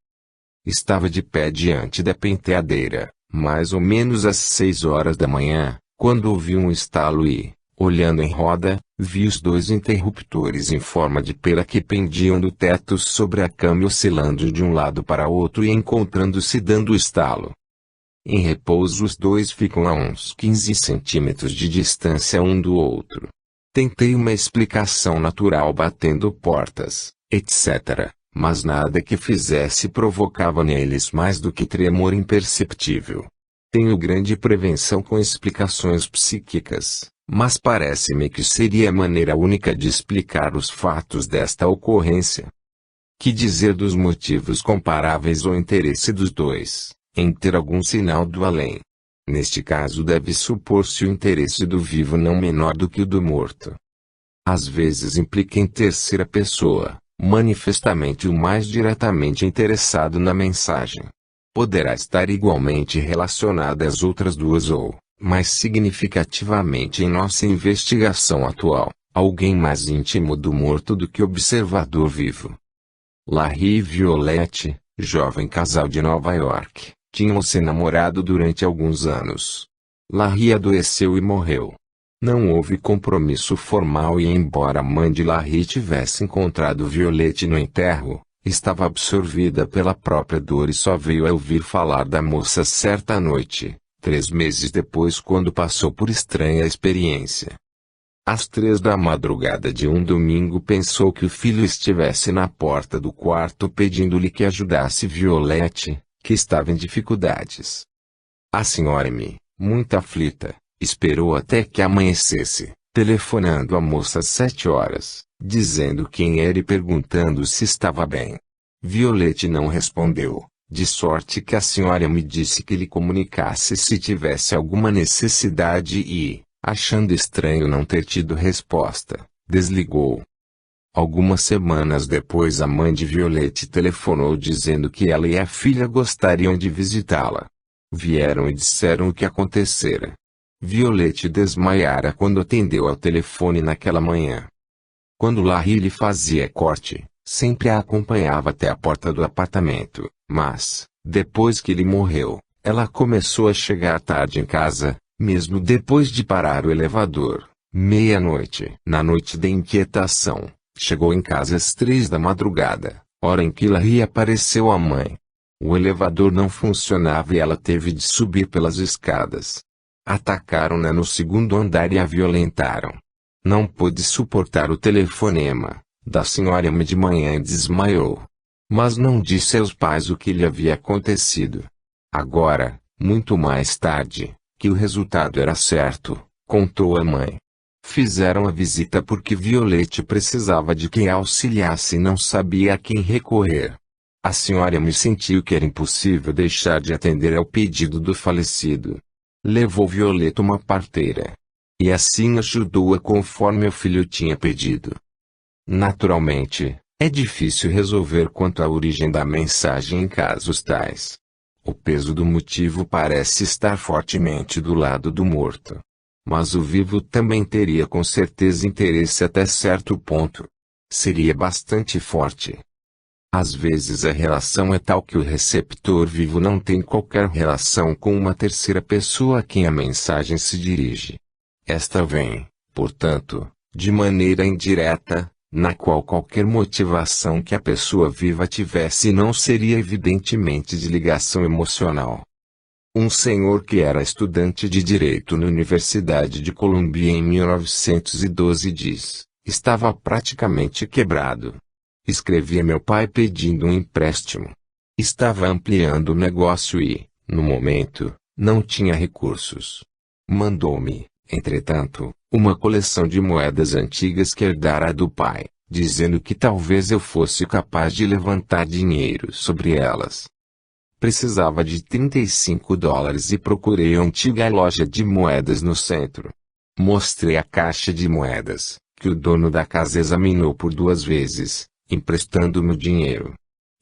estava de pé diante da penteadeira, mais ou menos às 6 horas da manhã, quando ouvi um estalo e, olhando em roda, vi os dois interruptores em forma de pera que pendiam do teto sobre a cama oscilando de um lado para outro e encontrando-se dando estalo. Em repouso os dois ficam a uns 15 centímetros de distância um do outro. Tentei uma explicação natural batendo portas, etc., mas nada que fizesse provocava neles mais do que tremor imperceptível. Tenho grande prevenção com explicações psíquicas, mas parece-me que seria a maneira única de explicar os fatos desta ocorrência. Que dizer dos motivos comparáveis ao interesse dos dois, em ter algum sinal do além? Neste caso deve supor-se o interesse do vivo não menor do que o do morto. Às vezes implica em terceira pessoa, manifestamente o mais diretamente interessado na mensagem. Poderá estar igualmente relacionada às outras duas ou, mais significativamente em nossa investigação atual, alguém mais íntimo do morto do que observador vivo. Larry e Violette, jovem casal de Nova York, tinham se namorado durante alguns anos. Larry adoeceu e morreu. Não houve compromisso formal e embora a mãe de Larry tivesse encontrado Violette no enterro, estava absorvida pela própria dor e só veio a ouvir falar da moça certa noite, 3 meses depois quando passou por estranha experiência. Às 3 da madrugada de um domingo pensou que o filho estivesse na porta do quarto pedindo-lhe que ajudasse Violette, que estava em dificuldades. A senhora M, muito aflita, esperou até que amanhecesse, telefonando à moça às 7 horas, dizendo quem era e perguntando se estava bem. Violette não respondeu, de sorte que a senhora me disse que lhe comunicasse se tivesse alguma necessidade e, achando estranho não ter tido resposta, desligou. Algumas semanas depois a mãe de Violette telefonou dizendo que ela e a filha gostariam de visitá-la. Vieram e disseram o que acontecera. Violette desmaiara quando atendeu ao telefone naquela manhã. Quando Larry lhe fazia corte, sempre a acompanhava até a porta do apartamento, mas, depois que ele morreu, ela começou a chegar tarde em casa, mesmo depois de parar o elevador, meia-noite. Na noite da inquietação, chegou em casa às 3 da madrugada, hora em que Larry apareceu à mãe. O elevador não funcionava e ela teve de subir pelas escadas. Atacaram-na no segundo andar e a violentaram. Não pôde suportar o telefonema da senhora M de manhã e desmaiou. Mas não disse aos pais o que lhe havia acontecido. Agora, muito mais tarde, que o resultado era certo, contou a mãe. Fizeram a visita porque Violette precisava de quem a auxiliasse e não sabia a quem recorrer. A senhora M sentiu que era impossível deixar de atender ao pedido do falecido. Levou Violette uma parteira. E assim ajudou-a conforme o filho tinha pedido. Naturalmente, é difícil resolver quanto à origem da mensagem em casos tais. O peso do motivo parece estar fortemente do lado do morto. Mas o vivo também teria com certeza interesse até certo ponto. Seria bastante forte. Às vezes a relação é tal que o receptor vivo não tem qualquer relação com uma terceira pessoa a quem a mensagem se dirige. Esta vem, portanto, de maneira indireta, na qual qualquer motivação que a pessoa viva tivesse não seria evidentemente de ligação emocional. Um senhor que era estudante de Direito na Universidade de Columbia em 1912 diz, estava praticamente quebrado. Escrevi a meu pai pedindo um empréstimo. Estava ampliando o negócio e, no momento, não tinha recursos. Mandou-me, entretanto, uma coleção de moedas antigas que herdara do pai, dizendo que talvez eu fosse capaz de levantar dinheiro sobre elas. Precisava de $35 e procurei a antiga loja de moedas no centro. Mostrei a caixa de moedas, que o dono da casa examinou por 2 vezes, emprestando-me o dinheiro.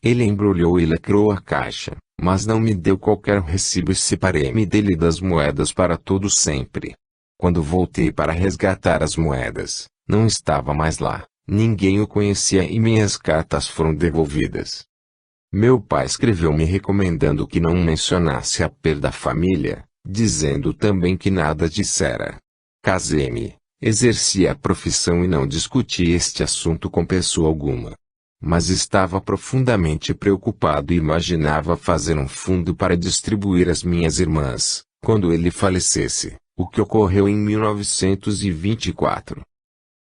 Ele embrulhou e lacrou a caixa, mas não me deu qualquer recibo e separei-me dele das moedas para todo sempre. Quando voltei para resgatar as moedas, não estava mais lá, ninguém o conhecia e minhas cartas foram devolvidas. Meu pai escreveu me recomendando que não mencionasse a perda da família, dizendo também que nada dissera. Casei-me, exerci a profissão e não discuti este assunto com pessoa alguma. Mas estava profundamente preocupado e imaginava fazer um fundo para distribuir às minhas irmãs, quando ele falecesse, o que ocorreu em 1924.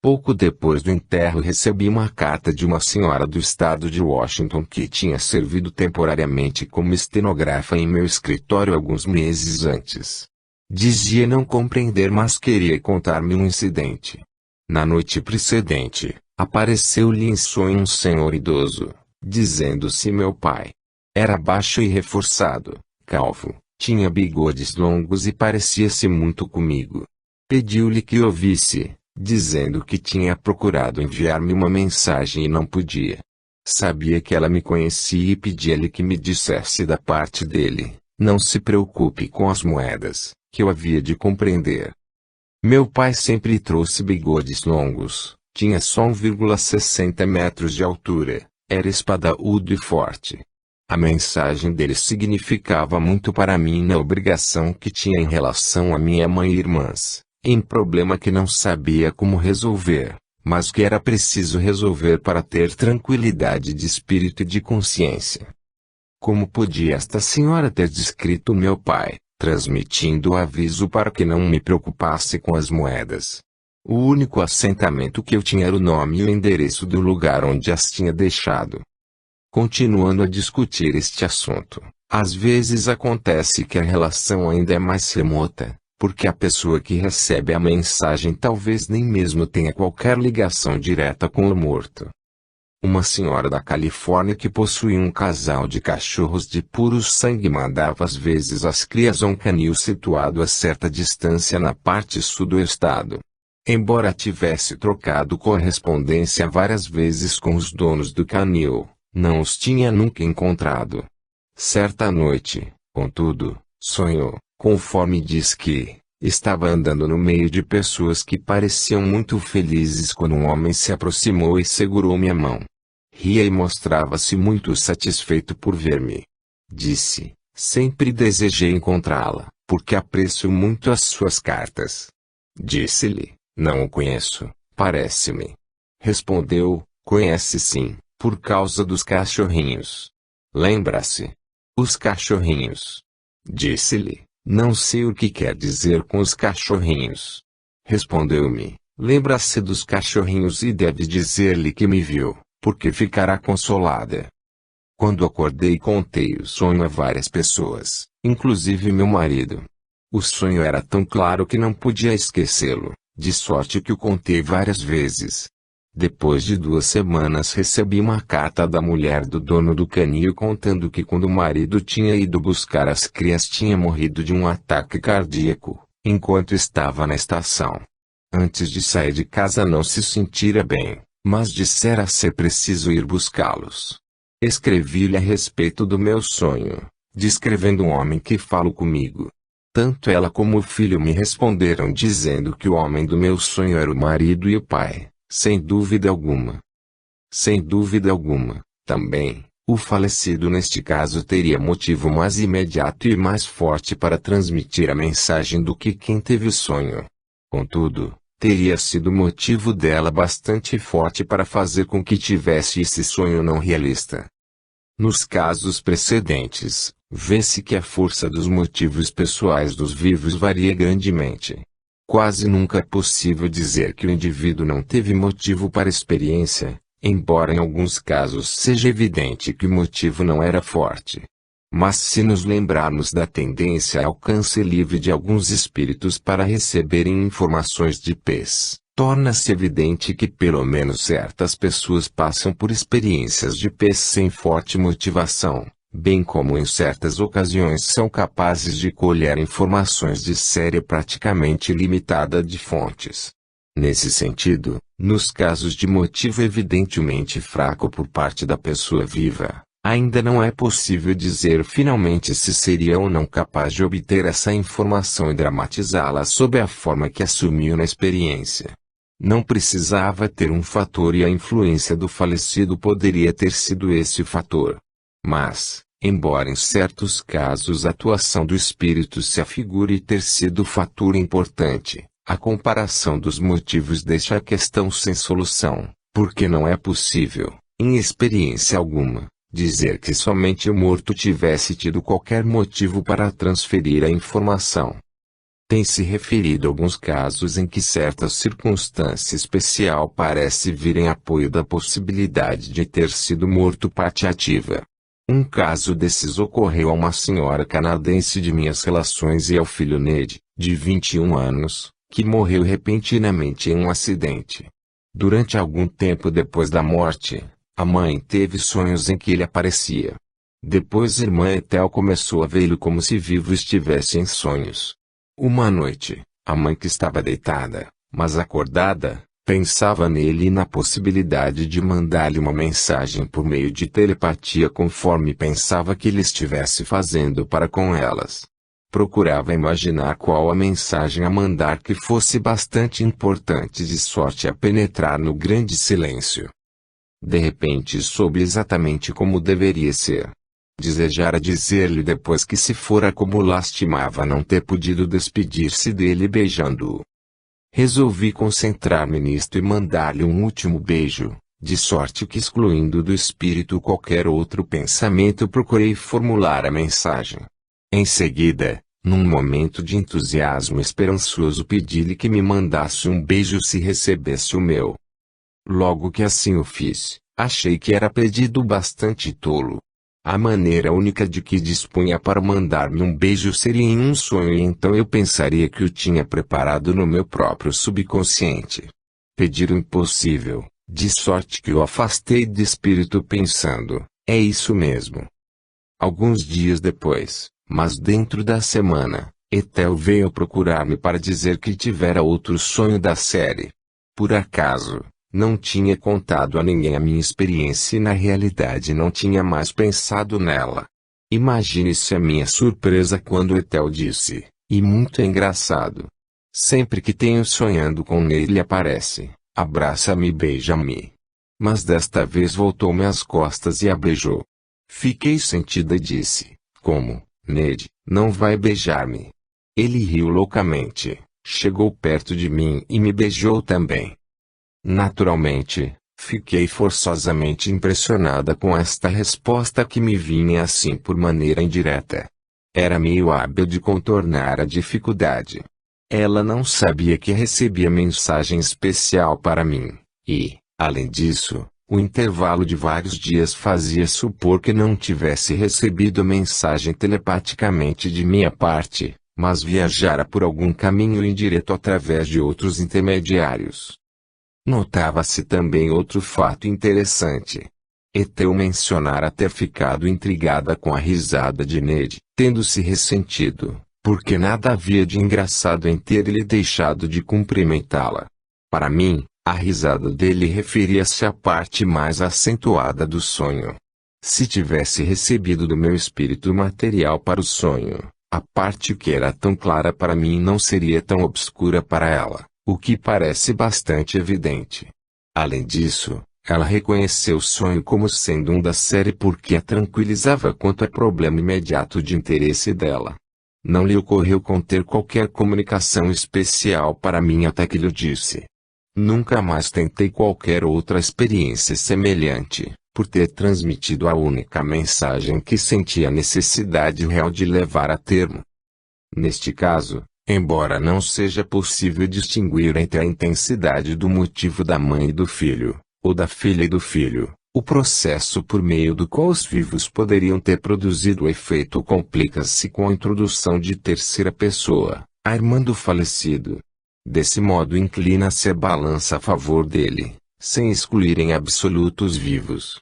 Pouco depois do enterro recebi uma carta de uma senhora do estado de Washington que tinha servido temporariamente como estenógrafa em meu escritório alguns meses antes. Dizia não compreender, mas queria contar-me um incidente. Na noite precedente, apareceu-lhe em sonho um senhor idoso, dizendo-se meu pai. Era baixo e reforçado, calvo, tinha bigodes longos e parecia-se muito comigo. Pediu-lhe que ouvisse, dizendo que tinha procurado enviar-me uma mensagem e não podia. Sabia que ela me conhecia e pedia-lhe que me dissesse da parte dele, não se preocupe com as moedas, que eu havia de compreender. Meu pai sempre trouxe bigodes longos, tinha só 1,60 metros de altura, era espadaúdo e forte. A mensagem dele significava muito para mim na obrigação que tinha em relação a minha mãe e irmãs, em problema que não sabia como resolver, mas que era preciso resolver para ter tranquilidade de espírito e de consciência. Como podia esta senhora ter descrito meu pai, transmitindo o aviso para que não me preocupasse com as moedas? O único assentamento que eu tinha era o nome e o endereço do lugar onde as tinha deixado. Continuando a discutir este assunto, às vezes acontece que a relação ainda é mais remota, porque a pessoa que recebe a mensagem talvez nem mesmo tenha qualquer ligação direta com o morto. Uma senhora da Califórnia que possuía um casal de cachorros de puro sangue mandava às vezes as crias a um canil situado a certa distância na parte sul do estado. Embora tivesse trocado correspondência várias vezes com os donos do canil, não os tinha nunca encontrado. Certa noite, contudo, sonhou, conforme diz que, estava andando no meio de pessoas que pareciam muito felizes quando um homem se aproximou e segurou minha mão. Ria e mostrava-se muito satisfeito por ver-me. Disse: sempre desejei encontrá-la, porque aprecio muito as suas cartas. Disse-lhe: não o conheço, parece-me. Respondeu: conhece sim, por causa dos cachorrinhos. Lembra-se? Os cachorrinhos. Disse-lhe: não sei o que quer dizer com os cachorrinhos. Respondeu-me: lembra-se dos cachorrinhos e deve dizer-lhe que me viu, porque ficará consolada. Quando acordei contei o sonho a várias pessoas, inclusive meu marido. O sonho era tão claro que não podia esquecê-lo, de sorte que o contei várias vezes. Depois de 2 semanas recebi uma carta da mulher do dono do canil contando que quando o marido tinha ido buscar as crias tinha morrido de um ataque cardíaco, enquanto estava na estação. Antes de sair de casa não se sentira bem, mas dissera ser preciso ir buscá-los. Escrevi-lhe a respeito do meu sonho, descrevendo um homem que falou comigo. Tanto ela como o filho me responderam dizendo que o homem do meu sonho era o marido e o pai, sem dúvida alguma. Sem dúvida alguma, também, o falecido neste caso teria motivo mais imediato e mais forte para transmitir a mensagem do que quem teve o sonho. Contudo, teria sido motivo dela bastante forte para fazer com que tivesse esse sonho não realista. Nos casos precedentes, vê-se que a força dos motivos pessoais dos vivos varia grandemente. Quase nunca é possível dizer que o indivíduo não teve motivo para a experiência, embora em alguns casos seja evidente que o motivo não era forte. Mas se nos lembrarmos da tendência ao alcance livre de alguns espíritos para receberem informações de pés, torna-se evidente que pelo menos certas pessoas passam por experiências de pés sem forte motivação, bem como em certas ocasiões são capazes de colher informações de série praticamente limitada de fontes. Nesse sentido, nos casos de motivo evidentemente fraco por parte da pessoa viva, ainda não é possível dizer finalmente se seria ou não capaz de obter essa informação e dramatizá-la sob a forma que assumiu na experiência. Não precisava ter um fator e a influência do falecido poderia ter sido esse o fator. Mas, embora em certos casos a atuação do espírito se afigure ter sido fator importante, a comparação dos motivos deixa a questão sem solução, porque não é possível, em experiência alguma, dizer que somente o morto tivesse tido qualquer motivo para transferir a informação. Tem-se referido alguns casos em que certa circunstância especial parece vir em apoio da possibilidade de ter sido morto parte ativa. Um caso desses ocorreu a uma senhora canadense de minhas relações e ao filho Ned, de 21 anos, que morreu repentinamente em um acidente. Durante algum tempo depois da morte, a mãe teve sonhos em que ele aparecia. Depois a irmã Ethel começou a vê-lo como se vivo estivesse em sonhos. Uma noite, a mãe que estava deitada, mas acordada, pensava nele e na possibilidade de mandar-lhe uma mensagem por meio de telepatia conforme pensava que ele estivesse fazendo para com elas. Procurava imaginar qual a mensagem a mandar que fosse bastante importante de sorte a penetrar no grande silêncio. De repente soube exatamente como deveria ser. Desejara dizer-lhe depois que se fora como lastimava não ter podido despedir-se dele beijando-o. Resolvi concentrar-me nisto e mandar-lhe um último beijo, de sorte que excluindo do espírito qualquer outro pensamento procurei formular a mensagem. Em seguida, num momento de entusiasmo esperançoso pedi-lhe que me mandasse um beijo se recebesse o meu. Logo que assim o fiz, achei que era pedido bastante tolo. A maneira única de que dispunha para mandar-me um beijo seria em um sonho e então eu pensaria que o tinha preparado no meu próprio subconsciente. Pedir o impossível, de sorte que o afastei de espírito pensando, é isso mesmo. Alguns dias depois, mas dentro da semana, Ethel veio procurar-me para dizer que tivera outro sonho da série. Por acaso, não tinha contado a ninguém a minha experiência e na realidade não tinha mais pensado nela. Imagine-se a minha surpresa quando Ethel disse, e muito engraçado. Sempre que tenho sonhando com ele aparece, abraça-me e beija-me. Mas desta vez voltou-me às costas e a beijou. Fiquei sentida e disse, como, Ned, não vai beijar-me? Ele riu loucamente, chegou perto de mim e me beijou também. Naturalmente, fiquei forçosamente impressionada com esta resposta que me vinha assim por maneira indireta. Era meio hábil de contornar a dificuldade. Ela não sabia que recebia mensagem especial para mim, e, além disso, o intervalo de vários dias fazia supor que não tivesse recebido mensagem telepaticamente de minha parte, mas viajara por algum caminho indireto através de outros intermediários. Notava-se também outro fato interessante. Ethel mencionara ter ficado intrigada com a risada de Ned, tendo se ressentido, porque nada havia de engraçado em ter ele deixado de cumprimentá-la. Para mim, a risada dele referia-se à parte mais acentuada do sonho. Se tivesse recebido do meu espírito material para o sonho, a parte que era tão clara para mim não seria tão obscura para ela, o que parece bastante evidente. Além disso, ela reconheceu o sonho como sendo um da série porque a tranquilizava quanto ao problema imediato de interesse dela. Não lhe ocorreu conter qualquer comunicação especial para mim até que lhe disse. Nunca mais tentei qualquer outra experiência semelhante, por ter transmitido a única mensagem que senti a necessidade real de levar a termo. Neste caso, embora não seja possível distinguir entre a intensidade do motivo da mãe e do filho, ou da filha e do filho, o processo por meio do qual os vivos poderiam ter produzido o efeito complica-se com a introdução de terceira pessoa, a irmã do falecido. Desse modo inclina-se a balança a favor dele, sem excluir em absoluto os vivos.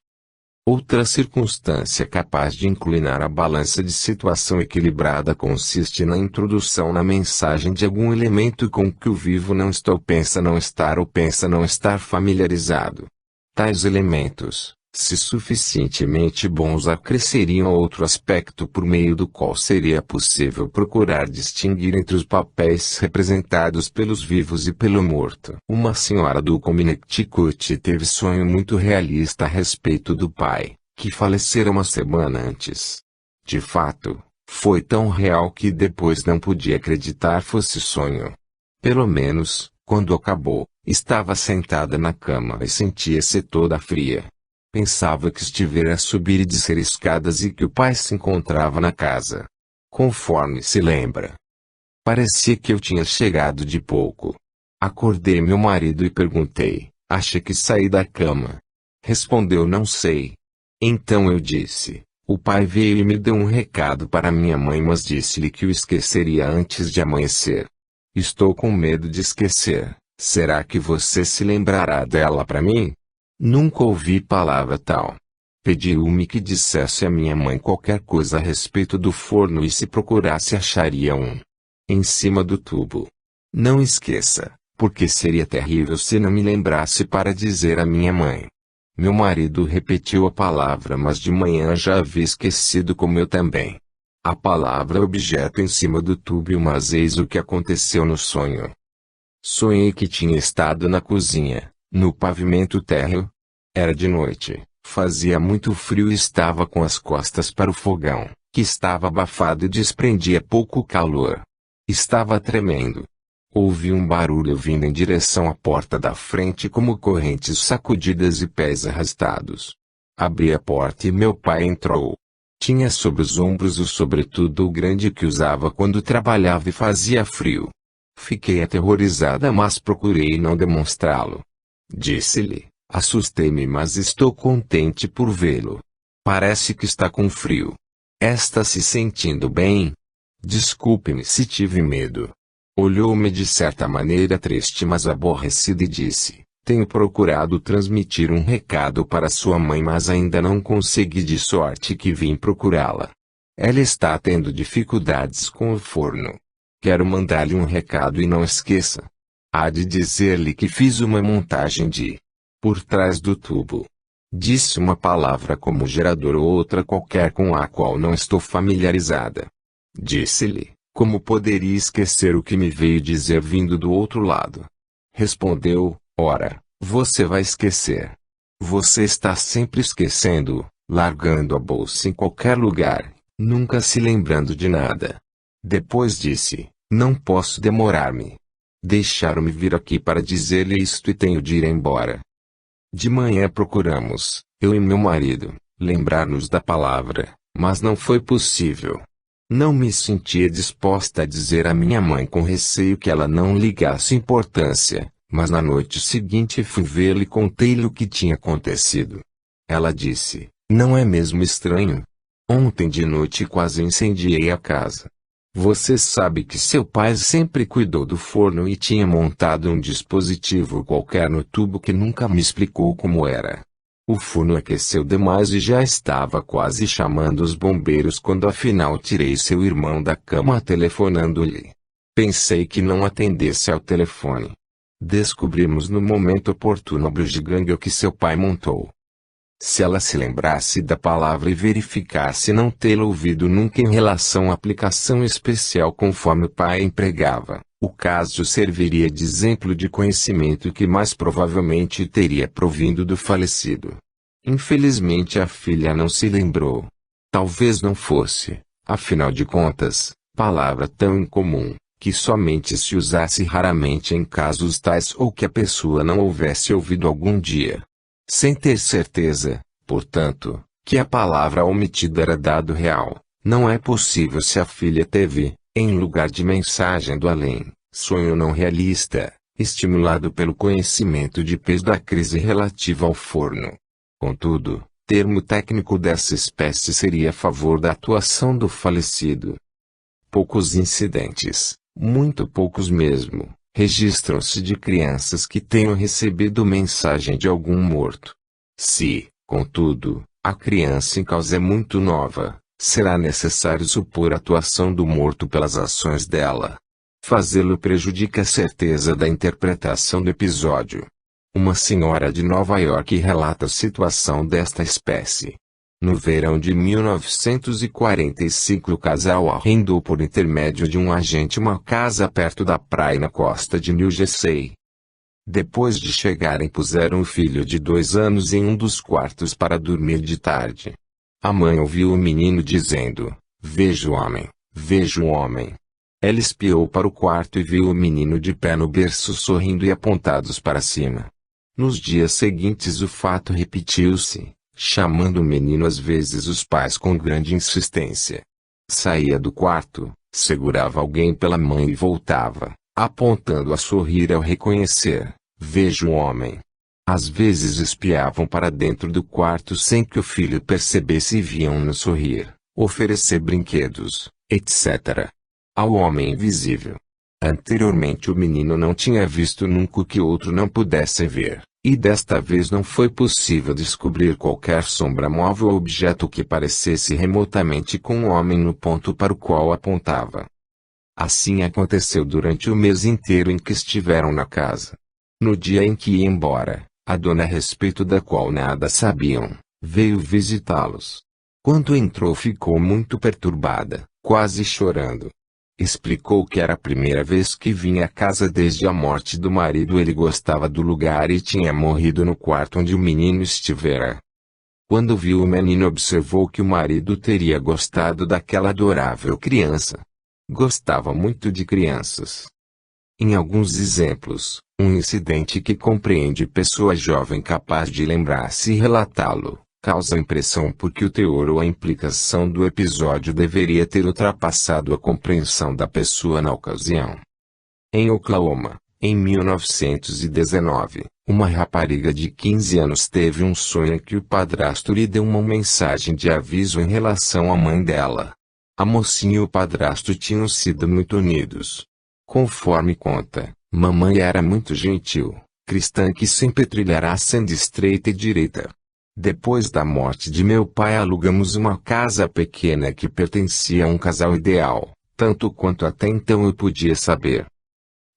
Outra circunstância capaz de inclinar a balança de situação equilibrada consiste na introdução na mensagem de algum elemento com que o vivo não está ou pensa não estar familiarizado. Tais elementos, se suficientemente bons, acresceriam outro aspecto por meio do qual seria possível procurar distinguir entre os papéis representados pelos vivos e pelo morto. Uma senhora do Connecticut teve sonho muito realista a respeito do pai, que falecera uma semana antes. De fato, foi tão real que depois não podia acreditar fosse sonho. Pelo menos, quando acabou, estava sentada na cama e sentia-se toda fria. Pensava que estivera a subir e descer escadas e que o pai se encontrava na casa. Conforme se lembra. Parecia que eu tinha chegado de pouco. Acordei meu marido e perguntei, acha que saí da cama? Respondeu não sei. Então eu disse, o pai veio e me deu um recado para minha mãe mas disse-lhe que o esqueceria antes de amanhecer. Estou com medo de esquecer, será que você se lembrará dela para mim? Nunca ouvi palavra tal. Pediu-me que dissesse à minha mãe qualquer coisa a respeito do forno e se procurasse acharia um. Em cima do tubo. Não esqueça, porque seria terrível se não me lembrasse para dizer à minha mãe. Meu marido repetiu a palavra mas de manhã já havia esquecido como eu também. A palavra objeto em cima do tubo mas eis o que aconteceu no sonho. Sonhei que tinha estado na cozinha. No pavimento térreo. Era de noite, fazia muito frio e estava com as costas para o fogão, que estava abafado e desprendia pouco calor. Estava tremendo. Ouvi um barulho vindo em direção à porta da frente como correntes sacudidas e pés arrastados. Abri a porta e meu pai entrou. Tinha sobre os ombros o sobretudo grande que usava quando trabalhava e fazia frio. Fiquei aterrorizada mas procurei não demonstrá-lo. Disse-lhe, assustei-me mas estou contente por vê-lo. Parece que está com frio. Está se sentindo bem? Desculpe-me se tive medo. Olhou-me de certa maneira triste mas aborrecida e disse, tenho procurado transmitir um recado para sua mãe mas ainda não consegui de sorte que vim procurá-la. Ela está tendo dificuldades com o forno. Quero mandar-lhe um recado e não esqueça. Há de dizer-lhe que fiz uma montagem de por trás do tubo. Disse uma palavra como gerador ou outra qualquer com a qual não estou familiarizada. Disse-lhe, como poderia esquecer o que me veio dizer vindo do outro lado? Respondeu, ora, você vai esquecer. Você está sempre esquecendo, largando a bolsa em qualquer lugar, nunca se lembrando de nada. Depois disse, não posso demorar-me. Deixaram-me vir aqui para dizer-lhe isto e tenho de ir embora. De manhã procuramos, eu e meu marido, lembrar-nos da palavra, mas não foi possível. Não me sentia disposta a dizer à minha mãe com receio que ela não ligasse importância, mas na noite seguinte fui vê-la e contei-lhe o que tinha acontecido. Ela disse, não é mesmo estranho? Ontem de noite quase incendiei a casa. Você sabe que seu pai sempre cuidou do forno e tinha montado um dispositivo qualquer no tubo que nunca me explicou como era. O forno aqueceu demais e já estava quase chamando os bombeiros quando afinal tirei seu irmão da cama telefonando-lhe. Pensei que não atendesse ao telefone. Descobrimos no momento oportuno a bugiganga que seu pai montou. Se ela se lembrasse da palavra e verificasse não tê-la ouvido nunca em relação à aplicação especial conforme o pai empregava, o caso serviria de exemplo de conhecimento que mais provavelmente teria provindo do falecido. Infelizmente a filha não se lembrou. Talvez não fosse, afinal de contas, palavra tão incomum, que somente se usasse raramente em casos tais ou que a pessoa não houvesse ouvido algum dia. Sem ter certeza, portanto, que a palavra omitida era dado real, não é possível se a filha teve, em lugar de mensagem do além, sonho não realista, estimulado pelo conhecimento de peso da crise relativa ao forno. Contudo, termo técnico dessa espécie seria a favor da atuação do falecido. Poucos incidentes, muito poucos mesmo, registram-se de crianças que tenham recebido mensagem de algum morto. Se, contudo, a criança em causa é muito nova, será necessário supor a atuação do morto pelas ações dela. Fazê-lo prejudica a certeza da interpretação do episódio. Uma senhora de Nova York relata a situação desta espécie. No verão de 1945 o casal arrendou por intermédio de um agente uma casa perto da praia na costa de New Jersey. Depois de chegarem puseram o filho de 2 anos em um dos quartos para dormir de tarde. A mãe ouviu o menino dizendo, vejo o homem, vejo o homem. Ela espiou para o quarto e viu o menino de pé no berço sorrindo e apontados para cima. Nos dias seguintes o fato repetiu-se, chamando o menino às vezes os pais com grande insistência. Saía do quarto, segurava alguém pela mão e voltava, apontando a sorrir ao reconhecer, vejo um homem. Às vezes espiavam para dentro do quarto sem que o filho percebesse e viam-no sorrir, oferecer brinquedos, etc. Ao homem invisível. Anteriormente o menino não tinha visto nunca o que outro não pudesse ver. E desta vez não foi possível descobrir qualquer sombra móvel ou objeto que parecesse remotamente com o homem no ponto para o qual apontava. Assim aconteceu durante o mês inteiro em que estiveram na casa. No dia em que ia embora, a dona a respeito da qual nada sabiam, veio visitá-los. Quando entrou ficou muito perturbada, quase chorando. Explicou que era a primeira vez que vinha à casa desde a morte do marido. Ele gostava do lugar e tinha morrido no quarto onde o menino estivera. Quando viu o menino observou que o marido teria gostado daquela adorável criança. Gostava muito de crianças. Em alguns exemplos, um incidente que compreende pessoa jovem capaz de lembrar-se e relatá-lo, causa impressão porque o teor ou a implicação do episódio deveria ter ultrapassado a compreensão da pessoa na ocasião. Em Oklahoma, em 1919, uma rapariga de 15 anos teve um sonho em que o padrasto lhe deu uma mensagem de aviso em relação à mãe dela. A mocinha e o padrasto tinham sido muito unidos. Conforme conta, mamãe era muito gentil, cristã que sempre trilhara a senda estreita e direita. Depois da morte de meu pai alugamos uma casa pequena que pertencia a um casal ideal, tanto quanto até então eu podia saber.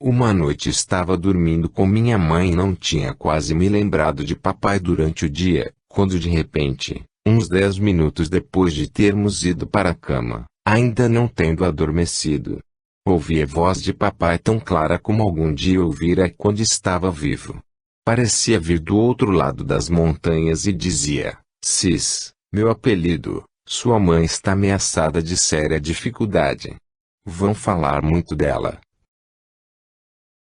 Uma noite estava dormindo com minha mãe e não tinha quase me lembrado de papai durante o dia, quando de repente, uns 10 minutos depois de termos ido para a cama, ainda não tendo adormecido, ouvi a voz de papai tão clara como algum dia ouvira quando estava vivo. Parecia vir do outro lado das montanhas e dizia: Cis, meu apelido, sua mãe está ameaçada de séria dificuldade. Vão falar muito dela.